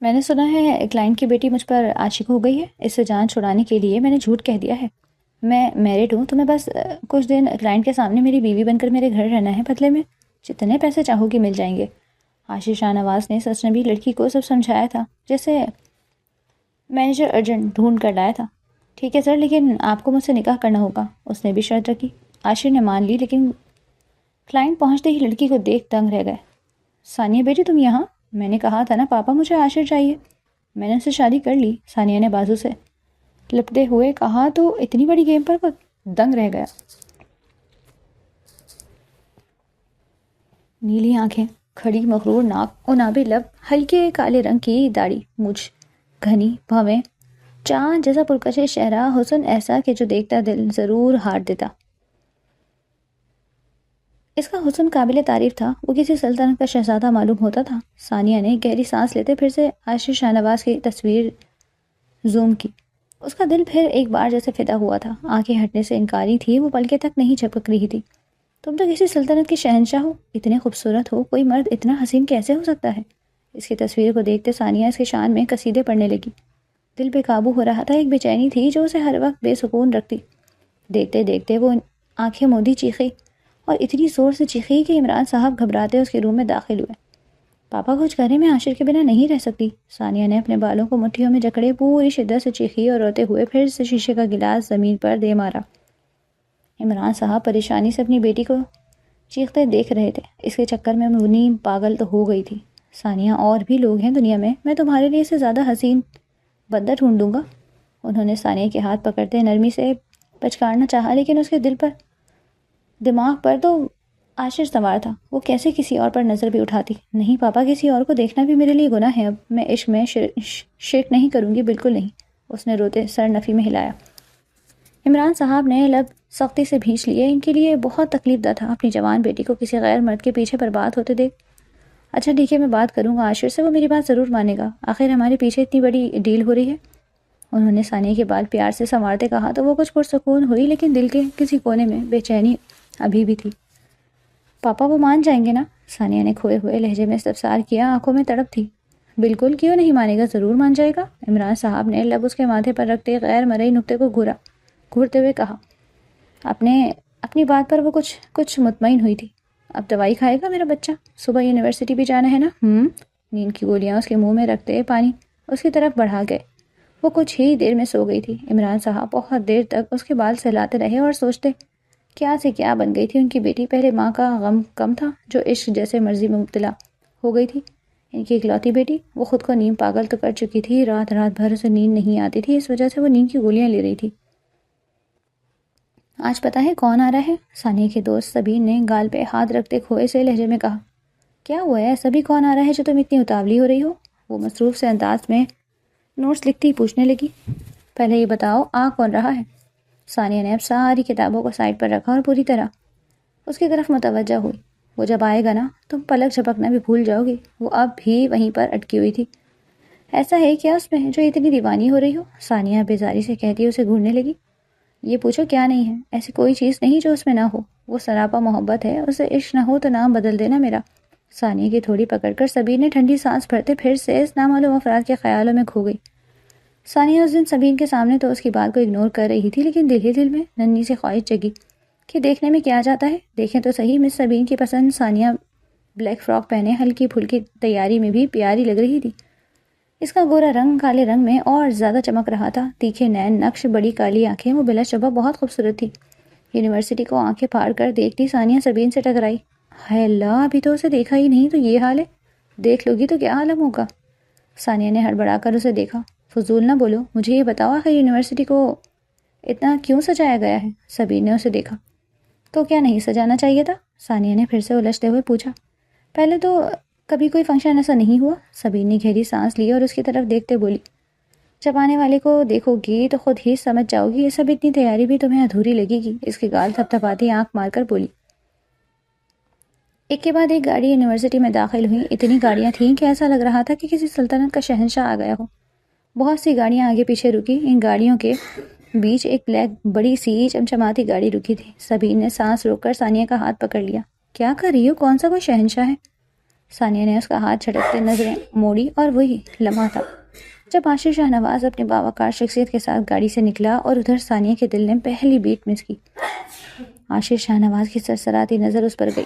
میں نے سنا ہے کلائنٹ کی بیٹی مجھ پر عاشق ہو گئی ہے. اس سے جان چھڑانے کے لیے میں نے جھوٹ کہہ دیا ہے. میں میرڈ ہوں. تمہیں بس کچھ دن کلائنٹ کے سامنے میری بیوی بن کر میرے گھر رہنا ہے. بدلے میں جتنے پیسے چاہو گے مل جائیں گے. عاشر شاہ نواز نے سچنبی لڑکی کو سب سمجھایا تھا جیسے مینیجر ارجنٹ ڈھونڈ کر لایا تھا. ٹھیک ہے سر، لیکن آپ کو مجھ سے نکاح کرنا ہوگا. اس نے بھی شرط رکھی. عاشر نے مان لی، لیکن کلائنٹ پہنچتے ہی لڑکی کو دیکھ دنگ رہ گئے. ثانیہ بیٹی تم یہاں؟ میں نے کہا تھا نا پاپا مجھے عاشر چاہیے. میں نے اس سے شادی کر لی، ثانیہ نے بازو سے لپٹے ہوئے کہا. تو اتنی بڑی گیم پر وہ دنگ رہ گیا. نیلی آنکھیں، کھڑی مغرور ناک، انابے لب، ہلکے کالے رنگ کی داڑھی، مونچھ گھنی بھویں، چاند جیسا پرکشش چہرہ، حسن ایسا کہ جو دیکھتا دل ضرور ہار دیتا. اس کا حسن قابل تعریف تھا. وہ کسی سلطنت کا شہزادہ معلوم ہوتا تھا. ثانیہ نے گہری سانس لیتے پھر سے عاشر شاہ نواز کی تصویر زوم کی. اس کا دل پھر ایک بار جیسے فدا ہوا تھا. آنکھیں ہٹنے سے انکاری تھی. وہ پلکیں تک نہیں جھپک رہی تھی. تم تو کسی سلطنت کے شہنشاہ ہو. اتنے خوبصورت ہو. کوئی مرد اتنا حسین کیسے ہو سکتا ہے؟ اس کی تصویر کو دیکھتے ثانیہ اس کے شان میں قصیدے پڑھنے لگی. دل بے قابو ہو رہا تھا. ایک بے چینی تھی جو اسے ہر وقت بے سکون رکھتی. دیکھتے دیکھتے وہ آنکھیں مودی چیخی، اور اتنی زور سے چیخی کہ عمران صاحب گھبراتے اس کے روم میں داخل ہوئے. پاپا کچھ کرے، میں عاشر کے بنا نہیں رہ سکتی. ثانیہ نے اپنے بالوں کو مٹھیوں میں جکڑے پوری شدت سے چیخی اور روتے ہوئے پھر سے شیشے کا گلاس زمین پر دے مارا. عمران صاحب پریشانی سے اپنی بیٹی کو چیختے دیکھ رہے تھے. اس کے چکر میں منیم پاگل تو ہو گئی تھی. ثانیہ اور بھی لوگ ہیں دنیا میں تمہارے لیے اس سے زیادہ حسین بندہ ڈھونڈ دوں گا. انہوں نے ثانیہ کے ہاتھ پکڑتے نرمی سے پچکارنا چاہا، لیکن اس کے دماغ پر تو عاشر سوار تھا. وہ کیسے کسی اور پر نظر بھی اٹھاتی؟ نہیں پاپا، کسی اور کو دیکھنا بھی میرے لیے گناہ ہے. اب میں عشق میں شرک نہیں کروں گی، بالکل نہیں. اس نے روتے سر نفی میں ہلایا. عمران صاحب نے لب سختی سے بھینچ لیے. ان کے لیے بہت تکلیف دہ تھا اپنی جوان بیٹی کو کسی غیر مرد کے پیچھے برباد ہوتے دیکھ. اچھا ٹھیک ہے، میں بات کروں گا عاشر سے. وہ میری بات ضرور مانے گا. آخر ہمارے پیچھے اتنی بڑی ڈیل ہو رہی ہے. انہوں نے ثانیہ کے بال پیار سے سنوارتے کہا تو وہ کچھ پرسکون ہوئی، لیکن دل کے کسی کونے میں بے چینی ابھی بھی تھی. پاپا وہ مان جائیں گے نا؟ ثانیہ نے کھوئے ہوئے لہجے میں استفسار کیا. آنکھوں میں تڑپ تھی. بالکل، کیوں نہیں مانے گا، ضرور مان جائے گا. عمران صاحب نے لب اس کے ماتھے پر رکھتے غیر مرئی نقطے کو گھورتے ہوئے کہا. اپنی بات پر وہ کچھ مطمئن ہوئی تھی. اب دوائی کھائے گا میرا بچہ؟ صبح یونیورسٹی بھی جانا ہے نا؟ نیند کی گولیاں اس کے منہ میں رکھتے پانی اس کی طرف بڑھا گئے. وہ کچھ ہی دیر میں سو گئی تھی. عمران صاحب بہت دیر تک اس کے بال سہلاتے رہے اور سوچتے کیا سے کیا بن گئی تھی ان کی بیٹی. پہلے ماں کا غم کم تھا جو عشق جیسے مرضی میں مبتلا ہو گئی تھی. ان کی اکلوتی بیٹی، وہ خود کو نیم پاگل تو کر چکی تھی. رات بھر اسے نیند نہیں آتی تھی. اس وجہ سے وہ نیند کی گولیاں لے رہی تھی. آج پتہ ہے کون آ رہا ہے؟ ثانیہ کے دوست سبین نے گال پہ ہاتھ رکھتے کھوئے سے لہجے میں کہا. کیا ہوا ہے؟ سبھی کون آ رہا ہے جو تم اتنی اتاولی ہو رہی ہو؟ وہ مصروف سے انداز میں نوٹس لکھتی پوچھنے لگی. پہلے یہ بتاؤ آ کون رہا ہے؟ ثانیہ نے اب ساری کتابوں کو سائڈ پر رکھا اور پوری طرح اس کی طرف متوجہ ہوئی. وہ جب آئے گا نا تم پلک جھپکنا بھی بھول جاؤ گی. وہ اب بھی وہیں پر اٹکی ہوئی تھی. ایسا ہے کیا اس میں جو اتنی دیوانی ہو رہی ہو؟ ثانیہ بیزاری سے کہتی اسے گھورنے لگی. یہ پوچھو کیا نہیں ہے؟ ایسی کوئی چیز نہیں جو اس میں نہ ہو. وہ سراپا محبت ہے. اسے عشق نہ ہو تو نام بدل دینا میرا. ثانیہ کی تھوڑی پکڑ کر سبین نے ٹھنڈی سانس بھرتے پھر سے اس نامعلوم افراد کے خیالوں میں کھو گئی. ثانیہ اس دن سبین کے سامنے تو اس کی بات کو اگنور کر رہی تھی، لیکن دل ہی دل میں ننھی سے خواہش جگی کہ دیکھنے میں کیا جاتا ہے. دیکھیں تو صحیح. مس سبین کی پسند ثانیہ بلیک فراک پہنے ہلکی پھلکی تیاری میں بھی پیاری لگ رہی تھی. اس کا گورا رنگ کالے رنگ میں اور زیادہ چمک رہا تھا. تیکھے نین نقش، بڑی کالی آنکھیں، وہ بلا شبہ بہت خوبصورت تھی. یونیورسٹی کو آنکھیں پھاڑ کر دیکھتی ثانیہ سبین سے ٹکرائی. ہائے اللہ، ابھی تو اسے دیکھا ہی نہیں تو یہ حال ہے. دیکھ لو گی تو کیا عالم ہوگا. ثانیہ نے ہڑبڑا کر اسے دیکھا. فضول نہ بولو، مجھے یہ بتاؤ آخر یونیورسٹی کو اتنا کیوں سجایا گیا ہے؟ سبین نے اسے دیکھا. تو کیا نہیں سجانا چاہیے تھا؟ ثانیہ نے پھر سے الجھتے ہوئے پوچھا. پہلے تو کبھی کوئی فنکشن ایسا نہیں ہوا. سبین نے گہری سانس لی اور اس کی طرف دیکھتے بولی. جب آنے والے کو دیکھو گی تو خود ہی سمجھ جاؤ گی. یہ سب اتنی تیاری بھی تمہیں ادھوری لگے گی. اس کی گال تھپ تھپاتی آنکھ مار کر بولی. ایک کے بعد ایک گاڑی یونیورسٹی میں داخل ہوئی. اتنی گاڑیاں تھیں کہ ایسا لگ رہا تھا کہ کسی سلطنت کا شہنشاہ آ گیا ہو. بہت سی گاڑیاں آگے پیچھے رکی. ان گاڑیوں کے بیچ ایک بلیک بڑی سی چمچماتی گاڑی رکی تھی. سبین نے سانس روک کر ثانیہ کا ہاتھ پکڑ لیا. کیا کر رہی ہو؟ کون سا کوئی شہنشاہ ہے؟ ثانیہ نے اس کا ہاتھ جھٹکتے نظریں موڑی اور وہی لمحہ تھا جب عاشر شاہ نواز اپنی باوقار شخصیت کے ساتھ گاڑی سے نکلا اور ادھر ثانیہ کے دل نے پہلی بیٹ مس کی۔ عاشر شاہ نواز کی سرسراتی نظر اس پر گئی۔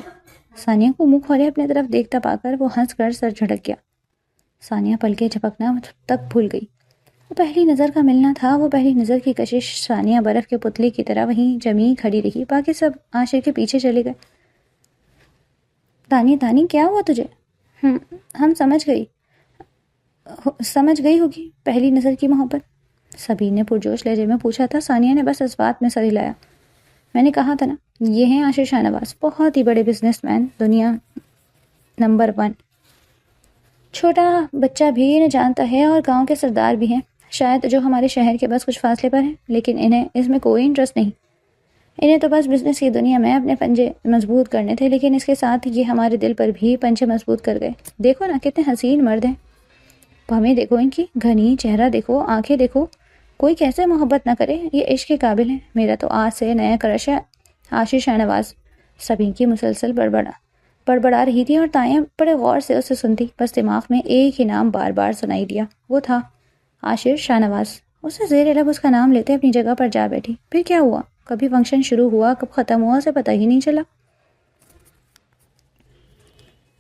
ثانیہ کو منہ کھولے اپنے طرف دیکھتا پا کر وہ ہنس کر سر جھٹک گیا۔ ثانیہ پلکیں جھپکنا تک بھول گئی۔ وہ پہلی نظر کا ملنا تھا، وہ پہلی نظر کی کشش۔ ثانیہ برف کے پتلی کی طرح وہیں جمی کھڑی رہی، باقی سب عاشر کے پیچھے چلے گئے۔ تانی کیا ہوا تجھے؟ ہم سمجھ گئی ہوگی پہلی نظر کی محبت، سبین نے پرجوش لہجے میں پوچھا تھا۔ ثانیہ نے بس اس بات میں سر ہلایا۔ میں نے کہا تھا نا، یہ ہیں عاشر شاہ نواز، بہت ہی بڑے بزنس مین، دنیا نمبر 1۔ چھوٹا بچہ بھی انہیں جانتا ہے اور گاؤں کے سردار بھی ہیں، شاید جو ہمارے شہر کے بس کچھ فاصلے پر ہیں، لیکن انہیں اس میں کوئی انٹرسٹ نہیں۔ انہیں تو بس بزنس کی دنیا میں اپنے پنجے مضبوط کرنے تھے، لیکن اس کے ساتھ یہ ہمارے دل پر بھی پنجے مضبوط کر گئے۔ دیکھو نا کتنے حسین مرد ہیں، ہمیں دیکھو، ان کی گھنی چہرہ دیکھو، آنکھیں دیکھو، کوئی کیسے محبت نہ کرے، یہ عشق کے قابل ہیں۔ میرا تو آج سے نیا کرش ہے عاشر شاہ نواز۔ سبین کی مسلسل بڑبڑا رہی تھی اور تائیں بڑے غور سے اسے سنتی، بس دماغ میں ایک ہی نام بار بار سنائی دیا، وہ تھا عاشر شاہ نواز۔ اسے زیر لب اس کا نام لیتے اپنی جگہ پر جا بیٹھی۔ پھر کیا ہوا؟ کبھی فنکشن شروع ہوا، کب ختم ہوا، اسے پتہ ہی نہیں چلا۔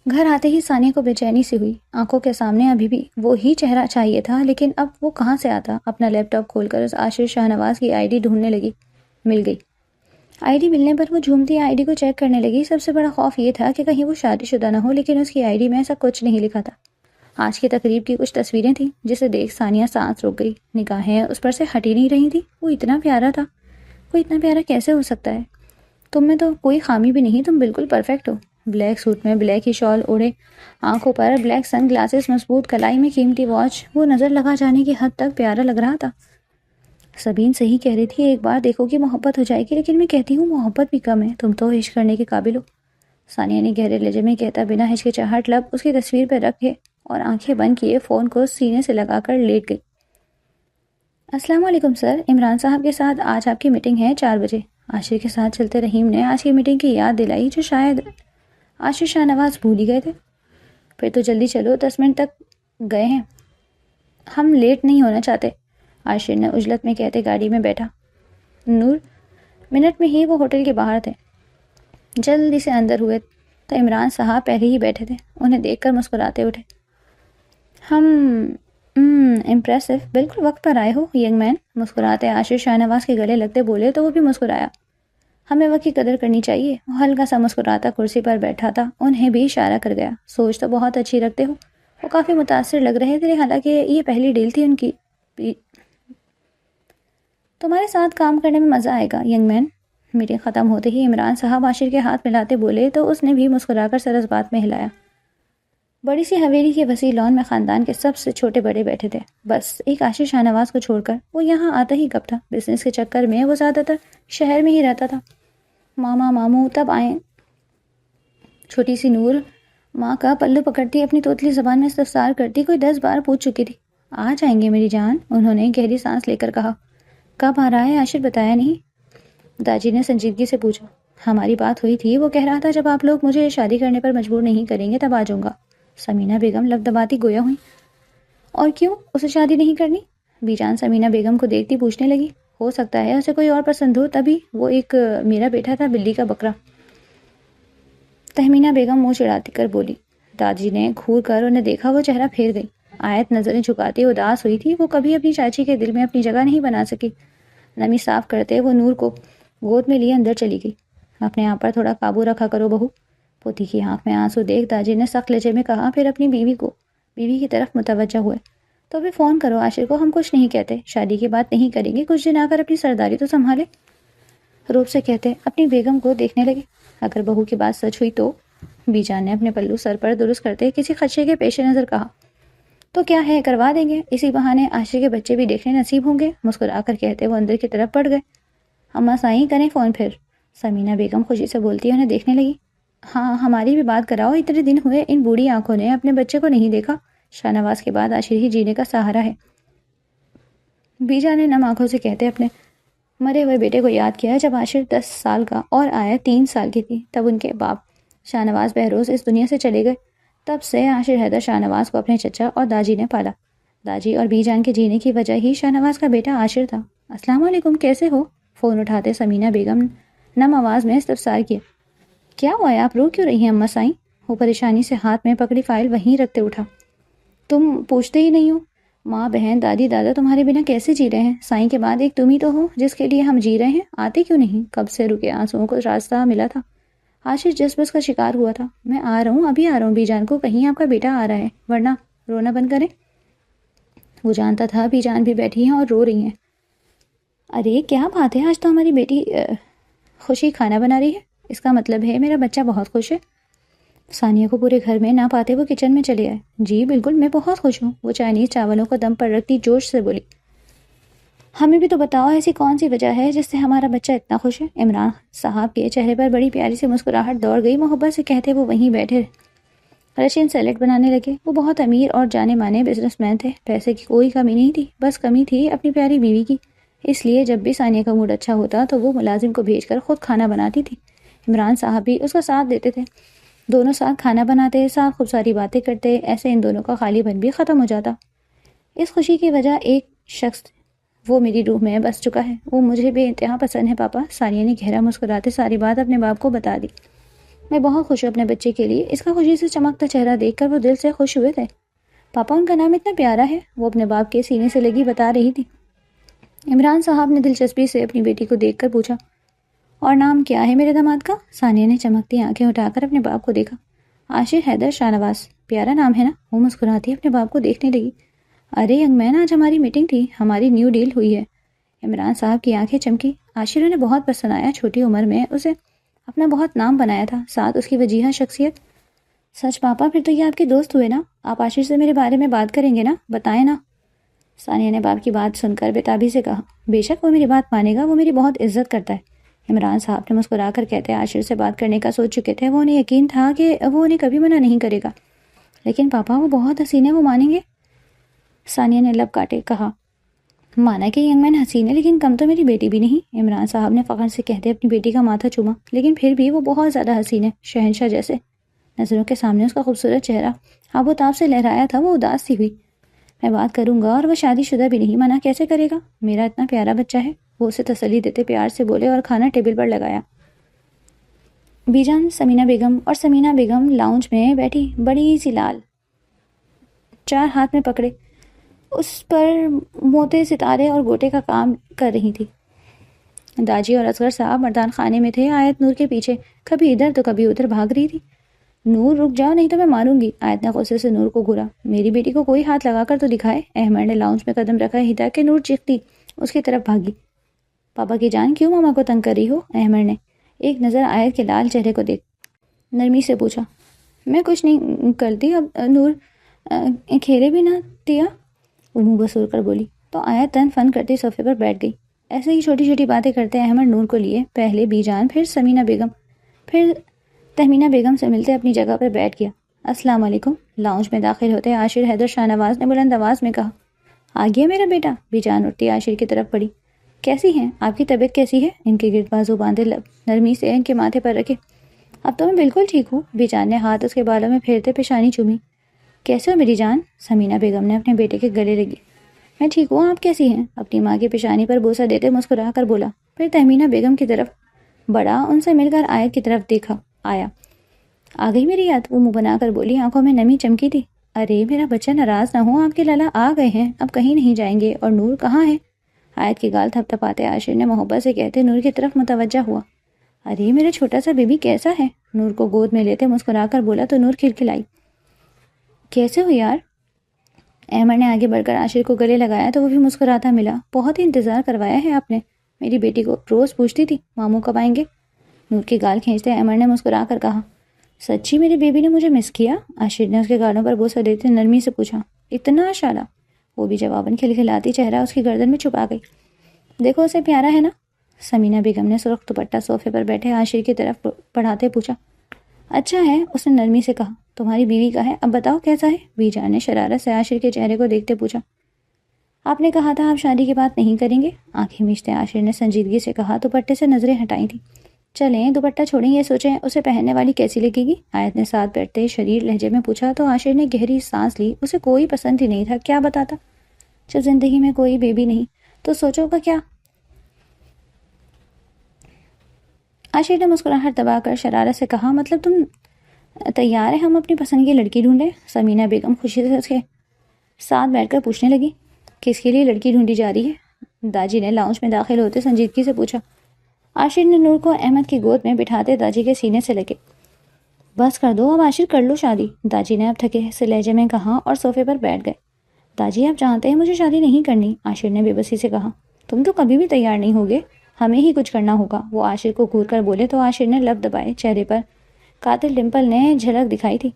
گھر آتے ہی ثانیہ کو بے چینی سی ہوئی۔ آنکھوں کے سامنے ابھی بھی وہی چہرہ چاہیے تھا، لیکن اب وہ کہاں سے آتا؟ اپنا لیپ ٹاپ کھول کر اس عاشر شاہ نواز کی آئی ڈی ڈھونڈنے لگی۔ مل گئی۔ آئی ڈی ملنے پر وہ جھومتی آئی ڈی کو چیک کرنے لگی۔ سب سے بڑا خوف یہ تھا کہ کہیں وہ شادی شدہ نہ ہو، لیکن اس کی آئی ڈی میں ایسا کچھ نہیں لکھا تھا۔ آج کی تقریب کی کچھ تصویریں تھیں جسے دیکھ ثانیہ سانس روک گئی۔ نگاہیں اس پر سے ہٹ ہی نہیں رہی تھی۔ وہ اتنا پیارا تھا، وہ اتنا پیارا کیسے ہو سکتا ہے؟ تم میں تو کوئی خامی بھی نہیں، تم بالکل پرفیکٹ ہو۔ بلیک سوٹ میں بلیک ہی شال اوڑھے، آنکھوں پر بلیک سن گلاسز، مضبوط کلائی میں قیمتی واچ، وہ نظر لگا جانے کی حد تک پیارا لگ رہا تھا۔ سبین صحیح کہہ رہی تھی، ایک بار دیکھو گی محبت ہو جائے گی، لیکن میں کہتی ہوں محبت بھی کم ہے، تم تو عشق کرنے کے قابل ہو۔ ثانیہ نے گہرے لہجے میں کہتا بنا ہچکچاہٹ لب اس کی تصویر پہ رکھے اور آنکھیں بند کیے فون کو سینے سے لگا کر لیٹ گئی۔ السلام علیکم سر، عمران صاحب کے ساتھ آج آپ کی میٹنگ ہے 4 بجے۔ عاشر کے ساتھ چلتے رحیم نے آج کی میٹنگ کی یاد دلائی، جو شاید عاشر شاہ نواز بھول ہی گئے تھے۔ پھر تو جلدی چلو، 10 منٹ تک گئے ہیں، ہم لیٹ نہیں ہونا چاہتے، عاشر نے عجلت میں کہتے گاڑی میں بیٹھا۔ نور منٹ میں ہی وہ ہوٹل کے باہر تھے۔ جلدی سے اندر ہوئے تو عمران صاحب پہلے ہی بیٹھے تھے، انہیں دیکھ کر مسکراتے اٹھے۔ امپریسو، بالکل وقت پر آئے ہو ینگ مین، مسکراتے عاشر شاہ نواز کے گلے لگتے بولے تو وہ بھی مسکرایا۔ ہمیں وقت کی قدر کرنی چاہیے۔ وہ ہلکا سا مسکراتا کرسی پر بیٹھا تھا، انہیں بھی اشارہ کر گیا۔ سوچ تو بہت اچھی رکھتے ہو۔ وہ کافی متاثر لگ رہے تھے، حالانکہ یہ پہلی ڈیل تھی ان کی۔ تمہارے ساتھ کام کرنے میں مزہ آئے گا ینگ مین۔ میٹنگ ختم ہوتے ہی عمران صاحب عاشر کے ہاتھ ملاتے بولے تو اس نے بھی مسکرا کر سر اس بات میں ہلایا۔ بڑی سی حویلی کے وسیع لان میں خاندان کے سب سے چھوٹے بڑے بیٹھے تھے، بس ایک عاشر شاہ نواز کو چھوڑ کر۔ وہ یہاں آتا ہی کب تھا؟ بزنس کے چکر میں وہ زیادہ تر شہر میں ہی رہتا تھا۔ ماما ماموں تب آئیں۔ چھوٹی سی نور ماں کا پلو پکڑتی اپنی توتلی زبان میں استفسار کرتی، کوئی 10 بار پوچھ چکی تھی۔ آ جائیں گے میری جان، انہوں نے گہری سانس لے کر کہا۔ کب آ رہا ہے عاشر، بتایا نہیں؟ داجی نے سنجیدگی سے پوچھا۔ ہماری بات ہوئی تھی، وہ کہہ رہا تھا جب آپ لوگ مجھے شادی کرنے پر مجبور نہیں کریں گے تب آ جاؤں گا۔ سمینہ بیگم لب دباتی گویا ہوئی۔ اور کیوں اسے شادی نہیں کرنی؟ بی جان سمینہ بیگم کو دیکھتی پوچھنے لگی۔ ہو سکتا ہے اسے کوئی اور پسند ہو، تبھی وہ ایک میرا بیٹا تھا بلی کا بکرا، تہمینہ بیگم منہ چڑھاتی کر بولی۔ داجی نے گھور کر انہیں دیکھا، وہ چہرہ پھیر گئی۔ آیت نظریں جھکاتی اداس ہوئی تھی، وہ کبھی اپنی چاچی کے دل میں اپنی جگہ نہیں بنا سکی۔ نمی صاف کرتے وہ نور کو گود میں لیے اندر چلی گئی۔ اپنے آپ پر تھوڑا قابو رکھا کرو بہو، پوتی کی آنکھ میں آنسو دیکھ داجی نے سخت لہجے میں کہا، پھر اپنی بیوی کی طرف متوجہ ہوئے۔ تو بھی فون کرو عاشر کو، ہم کچھ نہیں کہتے، شادی کی بات نہیں کریں گے، کچھ دن آ کر اپنی سرداری تو سنبھالے، روپ سے کہتے اپنی بیگم کو دیکھنے لگے۔ اگر بہو کی بات سچ ہوئی تو؟ بی جان نے اپنے پلو سر پر درست کرتے کسی خدشے کے پیش نظر کہا۔ تو کیا ہے، کروا دیں گے، اسی بہانے عاشر کے بچے بھی دیکھنے نصیب ہوں گے، مسکرا کر کہتے وہ اندر کی طرف پڑ گئے۔ اماں سائیں کریں فون پھر، سمینہ بیگم خوشی سے بولتی انہیں دیکھنے لگی۔ ہاں ہماری بھی بات کراؤ، اتنے دن ہوئے ان بوڑھی آنکھوں نے اپنے بچے کو نہیں دیکھا، شاہ نواز کے بعد عاشر ہی جینے کا سہارا ہے۔ بی جان نے نم آنکھوں سے کہتے اپنے مرے ہوئے بیٹے کو یاد کیا جب عاشر 10 سال کا اور آیا 3 سال کی تھی، تب ان کے باپ شاہ نواز بہروز اس دنیا سے چلے گئے۔ تب سے عاشر حیدر شاہ نواز کو اپنے چچا اور داجی نے پالا۔ داجی اور بی جان کے جینے کی وجہ ہی شاہ نواز کا بیٹا عاشر تھا۔ السلام علیکم، کیسے ہو؟ فون اٹھاتے سمینہ بیگم نم آواز میں استفسار کیا۔ کیا ہوا ہے، آپ رو کیوں رہی ہیں اماں سائیں؟ وہ پریشانی سے ہاتھ میں پکڑی فائل وہیں رکھتے اٹھا۔ تم پوچھتے ہی نہیں ہو، ماں بہن دادی دادا تمہارے بنا کیسے جی رہے ہیں؟ سائیں کے بعد ایک تم ہی تو ہو جس کے لیے ہم جی رہے ہیں، آتے کیوں نہیں؟ کب سے رکے آنسوؤں کو راستہ ملا تھا۔ عاشر جس بس کا شکار ہوا تھا۔ میں آ رہا ہوں، ابھی آ رہا ہوں بی جان کو کہیں آپ کا بیٹا آ رہا ہے، ورنہ رونا بند کریں۔ وہ جانتا تھا بی جان بھی بیٹھی ہیں اور رو رہی ہیں۔ ارے کیا بات ہے، آج تو ہماری بیٹی خوشی کھانا بنا رہی ہے، اس کا مطلب ہے میرا بچہ بہت خوش ہے۔ ثانیہ کو پورے گھر میں نہ پاتے وہ کچن میں چلے آئے۔ جی بالکل، میں بہت خوش ہوں، وہ چائنیز چاولوں کو دم پر رکھتی جوش سے بولی۔ ہمیں بھی تو بتاؤ ایسی کون سی وجہ ہے جس سے ہمارا بچہ اتنا خوش ہے؟ عمران صاحب کے چہرے پر بڑی پیاری سی مسکراہٹ دوڑ گئی، محبت سے کہتے وہ وہیں بیٹھے رشین سیلیڈ بنانے لگے۔ وہ بہت امیر اور جانے مانے بزنس مین تھے، پیسے کی کوئی کمی نہیں تھی، بس کمی تھی اپنی پیاری بیوی کی، اس لیے جب بھی ثانیہ کا موڈ اچھا ہوتا تو وہ ملازم کو بھیج کر خود کھانا بناتی تھی۔ عمران صاحب بھی اس کا ساتھ دیتے تھے، دونوں ساتھ کھانا بناتے، ساتھ خوب ساری باتیں کرتے، ایسے ان دونوں کا خالی پن بھی ختم ہو جاتا۔ اس خوشی کی وجہ ایک شخص، وہ میری روح میں بس چکا ہے، وہ مجھے بے انتہا پسند ہے پاپا۔ ثانیہ نے گہرا مسکراتے ساری بات اپنے باپ کو بتا دی۔ میں بہت خوش ہوں اپنے بچے کے لیے، اس کا خوشی سے چمکتا چہرہ دیکھ کر وہ دل سے خوش ہوئے تھے۔ پاپا ان کا نام اتنا پیارا ہے، وہ اپنے باپ کے سینے سے لگی بتا رہی تھی۔ عمران صاحب نے دلچسپی سے اپنی بیٹی کو دیکھ کر پوچھا، اور نام کیا ہے میرے داماد کا؟ ثانیہ نے چمکتی آنکھیں اٹھا کر اپنے باپ کو دیکھا۔ عاشر حیدر شاہ نواز، پیارا نام ہے نا؟ وہ مسکراتی اپنے باپ کو دیکھنے لگی۔ ارے ینگ مین، آج ہماری میٹنگ تھی، ہماری نیو ڈیل ہوئی ہے۔ عمران صاحب کی آنکھیں چمکی۔ عاشر انہیں بہت پسند آیا، چھوٹی عمر میں اسے اپنا بہت نام بنایا تھا، ساتھ اس کی وجیہہ شخصیت۔ سچ پاپا، پھر تو یہ آپ کے دوست ہوئے نا؟ آپ عاشر سے میرے بارے میں بات کریں گے نا؟ بتائیں نا۔ ثانیہ نے باپ کی بات سن کر بےتابی سے کہا، بے شک وہ میری بات مانے گا، وہ میری بہت عزت کرتا ہے۔ عمران صاحب نے مسکرا کر کہتے عاشر سے بات کرنے کا سوچ چکے تھے، وہ انہیں یقین تھا کہ وہ انہیں کبھی منع نہیں کرے گا۔ لیکن پاپا وہ بہت حسین ہے، وہ مانیں گے؟ ثانیہ نے لب کاٹے کہا، مانا کہ ینگ مین حسین ہے لیکن کم تو میری بیٹی بھی نہیں۔ عمران صاحب نے فخر سے کہتے اپنی بیٹی کا ماتھا چوما، لیکن پھر بھی وہ بہت زیادہ حسین ہے، شہنشاہ جیسے۔ نظروں کے سامنے اس کا خوبصورت چہرہ آب و تاب سے لہرایا تھا، وہ اداس سی ہوئی۔ میں بات کروں گا، اور وہ شادی شدہ بھی نہیں، منع کیسے کرے گا؟ میرا اتنا پیارا بچہ ہے، وہ اسے تسلی دیتے پیار سے بولے اور کھانا ٹیبل پر لگایا۔ بی جان سمینہ بیگم اور سمینہ بیگم لاؤنج میں بیٹھی بڑی سی لال چار ہاتھ میں پکڑے اس پر موتے ستارے اور گوٹے کا کام کر رہی تھی۔ داجی اور اصغر صاحب مردان خانے میں تھے، آیت نور کے پیچھے کبھی ادھر تو کبھی ادھر بھاگ رہی تھی۔ نور رک جاؤ نہیں تو میں ماروں گی، آیت نے غصے سے نور کو گھورا۔ میری بیٹی کو کوئی ہاتھ لگا کر تو دکھائے۔ احمد نے لاؤنج میں قدم رکھا ہی تھا کہ نور چیختی اس کی طرف بھاگی۔ پاپا کی جان کیوں ماما کو تنگ کر رہی ہو؟ احمد نے ایک نظر آیت کے لال چہرے کو دیکھ نرمی سے پوچھا۔ میں کچھ نہیں کرتی، اب نور کھیلے بھی نہ دیا، وہ منہ بسور کر بولی تو آیت تن فن کرتے صوفے پر بیٹھ گئی۔ ایسے ہی چھوٹی چھوٹی باتیں کرتے احمد نور کو لیے پہلے بی جان، پھر سمینہ بیگم، پھر تہمینہ بیگم سے ملتے اپنی جگہ پر بیٹھ گیا۔ السلام علیکم۔ لاؤنج میں داخل ہوتے عاشر حیدر شاہ نواز نے بلند آواز میں کہا، آ گیا میرا بیٹا؟ بی جان اٹھتی عاشر کی طرف پڑی۔ کیسی ہیں آپ کی طبیعت کیسی ہے؟ ان کے گرد بازو باندھے نرمی سے ان کے ماتھے پر رکھے۔ اب تو میں بالکل ٹھیک ہوں، بی جان نے ہاتھ اس کے بالوں میں پھیرتے پیشانی چومی۔ کیسے ہو میری جان؟ سمینہ بیگم نے اپنے بیٹے کے گلے لگی۔ میں ٹھیک ہوں، آپ کیسی ہیں؟ اپنی ماں کی پیشانی پر بوسہ دیتے مسکرا کر بولا، پھر تہمینہ بیگم کی طرف بڑا، ان سے مل کر آیت کی طرف دیکھا۔ آ گئی میری یاد؟ وہ منہ بنا کر بولی، آنکھوں میں نمی چمکی تھی۔ ارے میرا بچہ ناراض نہ ہو، آپ کے لالا آ گئے ہیں، اب کہیں نہیں جائیں گے۔ اور نور کہاں ہے؟ آیت کی گال تھپ تھپاتے عاشر نے محبت سے کہتے نور کی طرف متوجہ ہوا۔ ارے میرا چھوٹا سا بیبی کیسا ہے؟ نور کو گود میں لیتے مسکرا کر بولا تو نور کھلکھلائی، کیسے ہو یار؟ احمد نے آگے بڑھ کر عاشر کو گلے لگایا تو وہ بھی مسکراتا ملا۔ بہت ہی انتظار کروایا ہے آپ نے، میری بیٹی کو روز پوچھتی تھی ماموں کب آئیں گے۔ نور کی گال کھینچتے احمد نے مسکرا کر کہا، سچی میری بیبی نے مجھے مس کیا؟ عاشر نے اس کے گالوں پر بوسہ دیتے نرمی سے پوچھا، اتنا شالا؟ وہ بھی جواباً کھلکھلاتی چہرہ اس کی گردن میں چھپا گئی۔ دیکھو اسے پیارا ہے نا؟ سمینہ بیگم نے سرخ دوپٹہ صوفے پر بیٹھے عاشر کی طرف پڑھاتے پوچھا۔ اچھا ہے، اس نے نرمی سے کہا۔ تمہاری بیوی کا ہے، اب بتاؤ کیسا ہے؟ بی جان نے شرارت سے عاشر کے چہرے کو دیکھتے پوچھا۔ آپ نے کہا تھا آپ شادی کی بات نہیں کریں گے، آنکھیں میچتے عاشر نے سنجیدگی سے کہا، دوپٹے سے نظریں ہٹائی تھی۔ چلیں دوپٹہ چھوڑیں، یہ سوچیں اسے پہننے والی کیسی لگے گی؟ آیت نے ساتھ بیٹھتے شریر لہجے میں پوچھا تو عاشر نے گہری سانس لی۔ اسے کوئی پسند ہی نہیں تھا، کیا بتاتا؟ جب زندگی میں کوئی بیبی نہیں تو سوچو گا کیا؟ عاشر نے مسکراہٹ دبا کر شرارت سے کہا، مطلب تم تیار ہے ہم اپنی پسند کی لڑکی ڈھونڈیں؟ سمینہ بیگم خوشی سے اس کے ساتھ بیٹھ کر پوچھنے لگی۔ کس کے لیے لڑکی ڈھونڈی جا رہی ہے؟ داجی نے لاؤنج میں داخل ہوتے سنجیدگی سے پوچھا۔ عاشر نے نور کو احمد کی گود میں بٹھاتے داجی کے سینے سے لگے۔ بس کر دو اب عاشر، کر لو شادی، داجی نے اب تھکے سے لہجے میں کہا اور صوفے پر بیٹھ گئے۔ داجی آپ جانتے ہیں مجھے شادی نہیں کرنی، عاشر نے بے بسی سے کہا۔ تم تو کبھی بھی تیار نہیں ہوگے، ہمیں ہی کچھ کرنا ہوگا، وہ عاشر کو گھور کر بولے تو عاشر نے لب دبائے، چہرے پر قاتل ڈمپل نے جھلک دکھائی تھی۔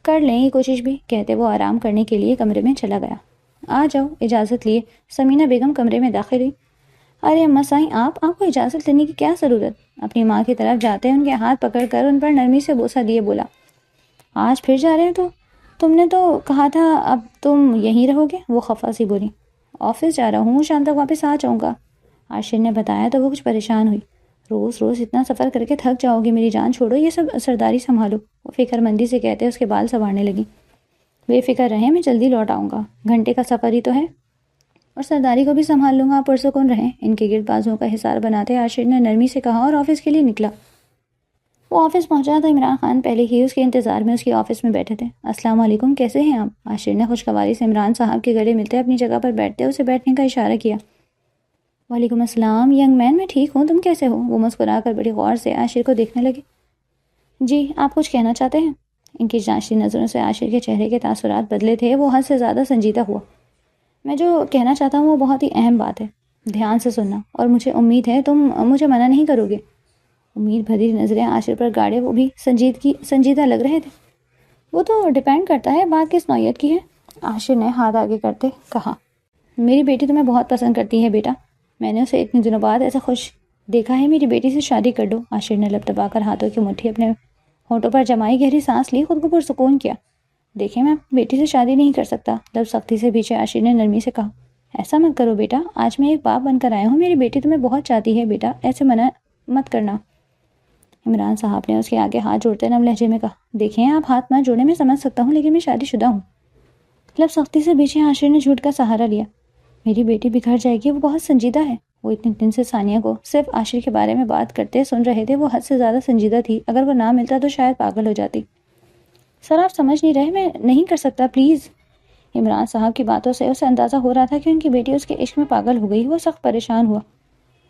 کر لیں یہ کوشش بھی، کہتے وہ آرام کرنے کے لیے کمرے میں چلا گیا۔ آ جاؤ، اجازت لیے سمینہ بیگم کمرے میں داخل ہوئی۔ ارے اماں سائیں، آپ کو اجازت لینے کی کیا ضرورت؟ اپنی ماں کی طرف جاتے ان کے ہاتھ پکڑ کر ان پر نرمی سے بوسہ دیے بولا۔ آج پھر جا رہے ہیں تو تم نے تو کہا تھا اب تم یہیں رہو گے، وہ خفا سی بولی۔ آفس جا رہا ہوں، شام تک واپس آ جاؤں گا، عاشر نے بتایا تو وہ کچھ پریشان ہوئی۔ روز روز اتنا سفر کر کے تھک جاؤ گی، میری جان چھوڑو، یہ سب سرداری سنبھالو، وہ فکر مندی سے کہتے اس کے بال سنوارنے لگی۔ بے فکر رہیں، میں جلدی لوٹ آؤں گا، گھنٹے کا سفر ہی تو ہے، اور سرداری کو بھی سنبھال لوں گا، پرسکون رہیں۔ ان کے گرد بازوں کا حصار بناتے عاشر نے نرمی سے کہا اور آفس کے لیے نکلا۔ وہ آفس پہنچا تو عمران خان پہلے ہی اس کے انتظار میں اس کی آفس میں بیٹھے تھے۔ السلام علیکم، کیسے ہیں آپ؟ عاشر نے خوشگواری سے عمران صاحب کے گلے ملتے اپنی جگہ پر بیٹھتے اسے بیٹھنے کا اشارہ کیا۔ وعلیکم السلام ینگ مین، میں ٹھیک ہوں، تم کیسے ہو؟ وہ مسکرا کر بڑی غور سے عاشر کو دیکھنے لگے۔ جی، آپ کچھ کہنا چاہتے ہیں؟ ان کی جانچتی نظروں سے عاشر کے چہرے کے تاثرات بدلے تھے، وہ حد سے زیادہ سنجیدہ ہوا۔ میں جو کہنا چاہتا ہوں وہ بہت ہی اہم بات ہے، دھیان سے سننا، اور مجھے امید ہے تم مجھے منع نہیں کرو گے۔ امید بھری نظریں عاشر پر گاڑے، وہ بھی سنجیدہ لگ رہے تھے۔ وہ تو ڈیپینڈ کرتا ہے بات کس نوعیت کی ہے، عاشر نے ہاتھ آگے کرتے کہا۔ میری بیٹی تمہیں بہت پسند کرتی ہے بیٹا، میں نے اسے اتنے دنوں بعد ایسا خوش دیکھا ہے، میری بیٹی سے شادی کر دو۔ عاشر نے لب دبا کر ہاتھوں کی مٹھی اپنے ہونٹوں پر جمائی، گہری سانس لی، خود کو پرسکون کیا۔ دیکھیں میں اپنی بیٹی سے شادی نہیں کر سکتا، لب سختی سے پیچھے عاشر نے نرمی سے کہا۔ ایسا مت کرو بیٹا، آج میں ایک باپ بن کر آیا ہوں، میری بیٹی تمہیں بہت چاہتی ہے بیٹا، ایسے منع مت کرنا۔ عمران صاحب نے اس کے آگے ہاتھ جوڑتے نم لہجے میں کہا۔ دیکھیں آپ ہاتھ نہ جوڑیں، میں سمجھ سکتا ہوں، لیکن میں شادی شدہ ہوں۔ لب سختی سے پیچھے عاشر نے جھوٹ کا سہارا لیا۔ میری بیٹی بگڑ جائے گی، وہ بہت سنجیدہ ہے۔ وہ اتنے دن سے ثانیہ کو صرف عاشر کے بارے میں بات کرتے سن رہے تھے، وہ حد سے زیادہ سنجیدہ تھی، اگر وہ نہ ملتا تو شاید پاگل ہو جاتی۔ سر آپ سمجھ نہیں رہے، میں نہیں کر سکتا، پلیز۔ عمران صاحب کی باتوں سے اسے اندازہ ہو رہا تھا کہ ان کی بیٹی اس کے عشق میں پاگل ہو گئی، وہ سخت پریشان ہوا۔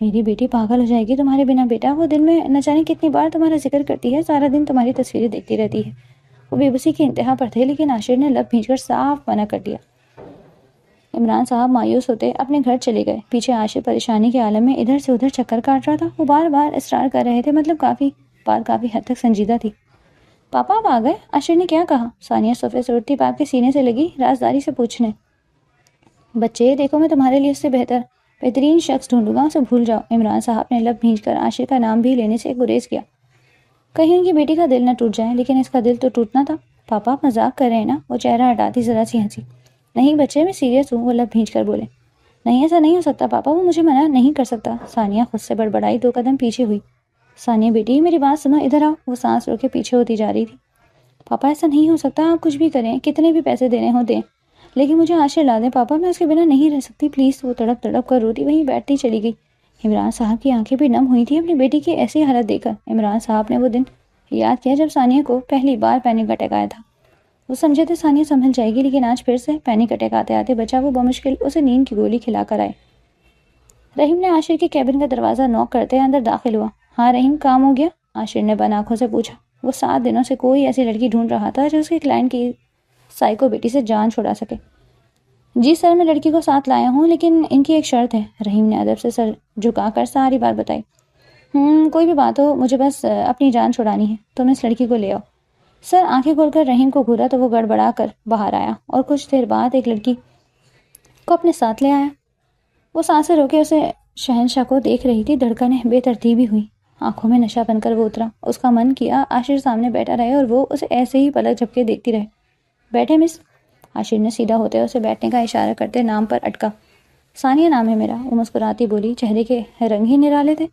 میری بیٹی پاگل ہو جائے گی تمہارے بنا بیٹا، وہ دن میں نہ جانے کتنی بار تمہارا ذکر کرتی ہے، سارا دن تمہاری تصویریں دیکھتی رہتی ہے۔ وہ بے بسی کی انتہا پر تھے، لیکن عاشر نے لب بھینچ کر صاف منع کر دیا۔ عمران صاحب مایوس ہوتے اپنے گھر چلے گئے۔ پیچھے عاشر پریشانی کے عالم میں ادھر سے ادھر چکر کاٹ رہا تھا، وہ بار بار اصرار کر رہے تھے، مطلب کافی حد تک سنجیدہ تھی۔ پاپا آپ آ گئے؟ عاشر نے کیا کہا؟ ثانیہ صوفے سے اٹھتی باپ کے سینے سے لگی، رازداری سے پوچھنے۔ بچے دیکھو، میں تمہارے لیے اس سے بہترین شخص ڈھونڈوں گا، اسے بھول جاؤ۔ عمران صاحب نے لب بھینچ کر عاشر کا نام بھی لینے سے گریز کیا، کہیں ان کی بیٹی کا دل نہ ٹوٹ جائے، لیکن اس کا دل تو ٹوٹنا تھا۔ پاپا آپ مذاق کر رہے ہیں نا؟ وہ چہرہ ہٹاتی ذرا سی ہنسی۔ نہیں بچے، میں سیریس ہوں، وہ لب بھینچ کر بولے۔ نہیں ایسا نہیں ہو سکتا پاپا، وہ مجھے منع نہیں کر سکتا۔ ثانیہ خود سے بڑبڑائی، 2 قدم پیچھے ہوئی۔ ثانیہ بیٹی میری بات سنو، ادھر آؤ، وہ سانس روک کے پیچھے ہوتی جا رہی تھی۔ پاپا ایسا نہیں ہو سکتا، آپ کچھ بھی کریں، کتنے بھی پیسے دینے ہوں دیں، لیکن مجھے عاشر لا دیں پاپا، میں اس کے بنا نہیں رہ سکتی پلیز۔ وہ تڑپ تڑپ کر روتی وہیں بیٹھتی چلی گئی۔ عمران صاحب کی آنکھیں بھی نم ہوئی تھیں اپنی بیٹی کی ایسی حالت دیکھ کر۔ عمران صاحب نے وہ دن یاد کیا جب ثانیہ کو پہلی بار پینک اٹیک آیا تھا۔ وہ سمجھے تھے ثانیہ سنبھل جائے گی، لیکن آج پھر سے پینک اٹیک آتے آتے بچا وہ بمشکل اسے نیند کی گولی کھلا کر آئے۔ رحیم نے عاشر کے کیبن کا دروازہ نوک کرتے اندر داخل ہوا۔ ہاں رحیم، کام ہو گیا؟ عاشر نے بند آنکھوں سے پوچھا۔ وہ 7 دنوں سے کوئی ایسی لڑکی ڈھونڈ رہا تھا جو اس کے کلائنٹ کی سائیکو بیٹی سے جان چھڑا سکے۔ جی سر، میں لڑکی کو ساتھ لایا ہوں، لیکن ان کی ایک شرط ہے۔ رحیم نے ادب سے سر جھکا کر ساری بات بتائی۔ کوئی بھی بات ہو، مجھے بس اپنی جان چھڑانی ہے، تم اس لڑکی کو لے آؤ۔ سر آنکھیں کھول کر رحیم کو گھورا تو وہ گڑبڑا کر باہر آیا اور کچھ دیر بعد ایک لڑکی کو اپنے ساتھ لے آیا۔ وہ سانسیں روکے اسے شہنشاہ کو دیکھ رہی تھی، دھڑکنیں بے ترتیبی ہوئی، آنکھوں میں نشہ بن کر وہ اترا۔ اس کا من کیا عاشر سامنے بیٹھا رہے اور وہ اسے ایسے ہی پلک جھپکے دیکھتی رہے۔ بیٹھے مس؟ عاشر نے سیدھا ہوتے اسے بیٹھنے کا اشارہ کرتے نام پر اٹکا۔ ثانیہ نام ہے میرا، وہ مسکراتی بولی، چہرے کے رنگ ہی نرالے تھے۔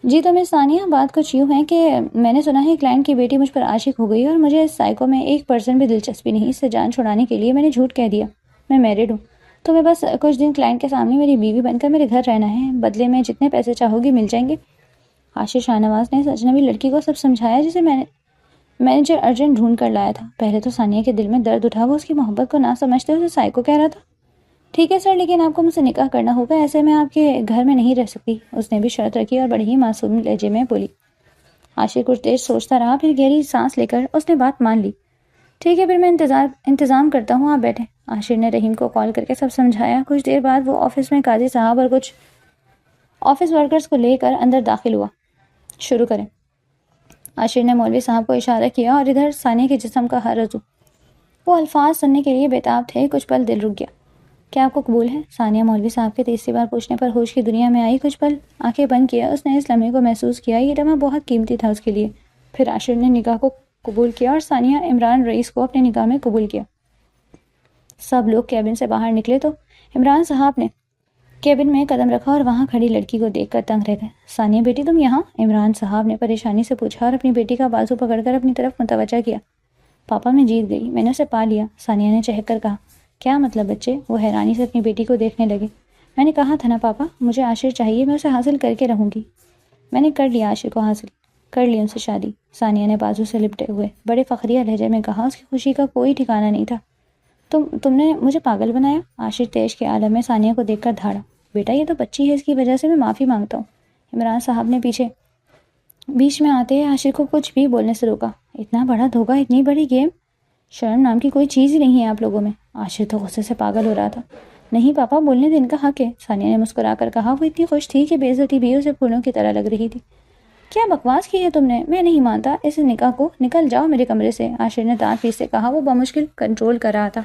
جی تو مس ثانیہ، بات کچھ یوں ہے کہ میں نے سنا ہے کلائنٹ کی بیٹی مجھ پر عاشق ہو گئی اور مجھے اس سائیکو میں 1% بھی دلچسپی نہیں۔ اس سے جان چھڑانے کے لیے میں نے جھوٹ کہہ دیا میں میرڈ ہوں، تو میں بس کچھ دن کلائنٹ کے سامنے میری بیوی بن کر میرے گھر رہنا ہے، بدلے میں جتنے پیسے چاہو گی مل جائیں گے۔ عاشر شاہ نواز نے اس اجنبی لڑکی کو سب سمجھایا جسے مینیجر ارجنٹ ڈھونڈ کر لایا تھا۔ پہلے تو ثانیہ کے دل میں درد اٹھا، وہ اس کی محبت کو نہ سمجھتے اسے سائیکو کہہ رہا تھا۔ ٹھیک ہے سر، لیکن آپ کو مجھ سے نکاح کرنا ہوگا، ایسے میں آپ کے گھر میں نہیں رہ سکتی، اس نے بھی شرط رکھی اور بڑی ہی معصوم لہجے میں بولی۔ عاشر کچھ دیر سوچتا رہا، پھر گہری سانس لے کر اس نے بات مان لی۔ ٹھیک ہے، پھر میں انتظام کرتا ہوں، آپ بیٹھیں۔ عاشر نے رحیم کو کال کر کے سب سمجھایا۔ کچھ دیر بعد وہ آفس میں قاضی صاحب اور کچھ آفس ورکرز کو لے کر اندر داخل ہوا۔ شروع کریں۔ عاشر نے مولوی صاحب کو اشارہ کیا اور ادھر ثانیہ کے جسم کا ہر عضو۔ وہ الفاظ سننے کے لیے بےتاب تھے، کچھ پل دل رک گیا۔ کیا آپ کو قبول ہے؟ ثانیہ مولوی صاحب کے تیسری بار پوچھنے پر ہوش کی دنیا میں آئی۔ کچھ پل آنکھیں بند کیا، اس نے اس لمحے کو محسوس کیا، یہ لمحہ بہت قیمتی تھا اس کے لیے۔ پھر عاشر نے نکاح کو قبول کیا اور ثانیہ عمران رئیس کو اپنے نکاح میں قبول کیا۔ سب لوگ کیبن سے باہر نکلے تو عمران صاحب نے کیبن میں قدم رکھا اور وہاں کھڑی لڑکی کو دیکھ کر دنگ رہ گئے۔ ثانیہ بیٹی تم یہاں؟ عمران صاحب نے پریشانی سے پوچھا اور اپنی بیٹی کا بازو پکڑ کر اپنی طرف متوجہ کیا۔ پاپا میں جیت گئی، میں نے اسے پا لیا، ثانیہ نے چہک کر کہا۔ کیا مطلب بچے؟ وہ حیرانی سے اپنی بیٹی کو دیکھنے لگے۔ میں نے کہا تھا نا پاپا، مجھے عاشر چاہیے، میں اسے حاصل کر کے رہوں گی۔ میں نے کر لیا عاشر کو حاصل، کر لی ان سے شادی، ثانیہ نے بازو سے لپٹے ہوئے بڑے فخریہ لہجے میں کہا۔ اس کی خوشی کا کوئی ٹھکانہ نہیں تھا۔ تم نے مجھے پاگل بنایا؟ عاشر تیش کے عالم میں ثانیہ کو دیکھ کر دھاڑا۔ بیٹا یہ تو بچی ہے، اس کی وجہ سے میں معافی مانگتا ہوں۔ عمران صاحب نے بیچ میں آتے ہی عاشر کو کچھ بھی بولنے سے روکا۔ اتنا بڑا دھوکہ، اتنی بڑی گیم، شرم نام کی کوئی چیز ہی نہیں ہے آپ لوگوں میں۔ عاشر تو غصے سے پاگل ہو رہا تھا۔ نہیں پاپا، بولنے دے، ان کا حق ہے، ثانیہ نے مسکرا کر کہا۔ وہ اتنی خوش تھی کہ بے عزتی بھی اسے پھولوں کی طرح لگ رہی تھی۔ کیا بکواس کی ہے تم نے؟ میں نہیں مانتا اس نکاح کو، نکل جاؤ میرے کمرے سے، عاشر نے دانت پیس سے کہا۔ وہ بمشکل کنٹرول کر رہا تھا۔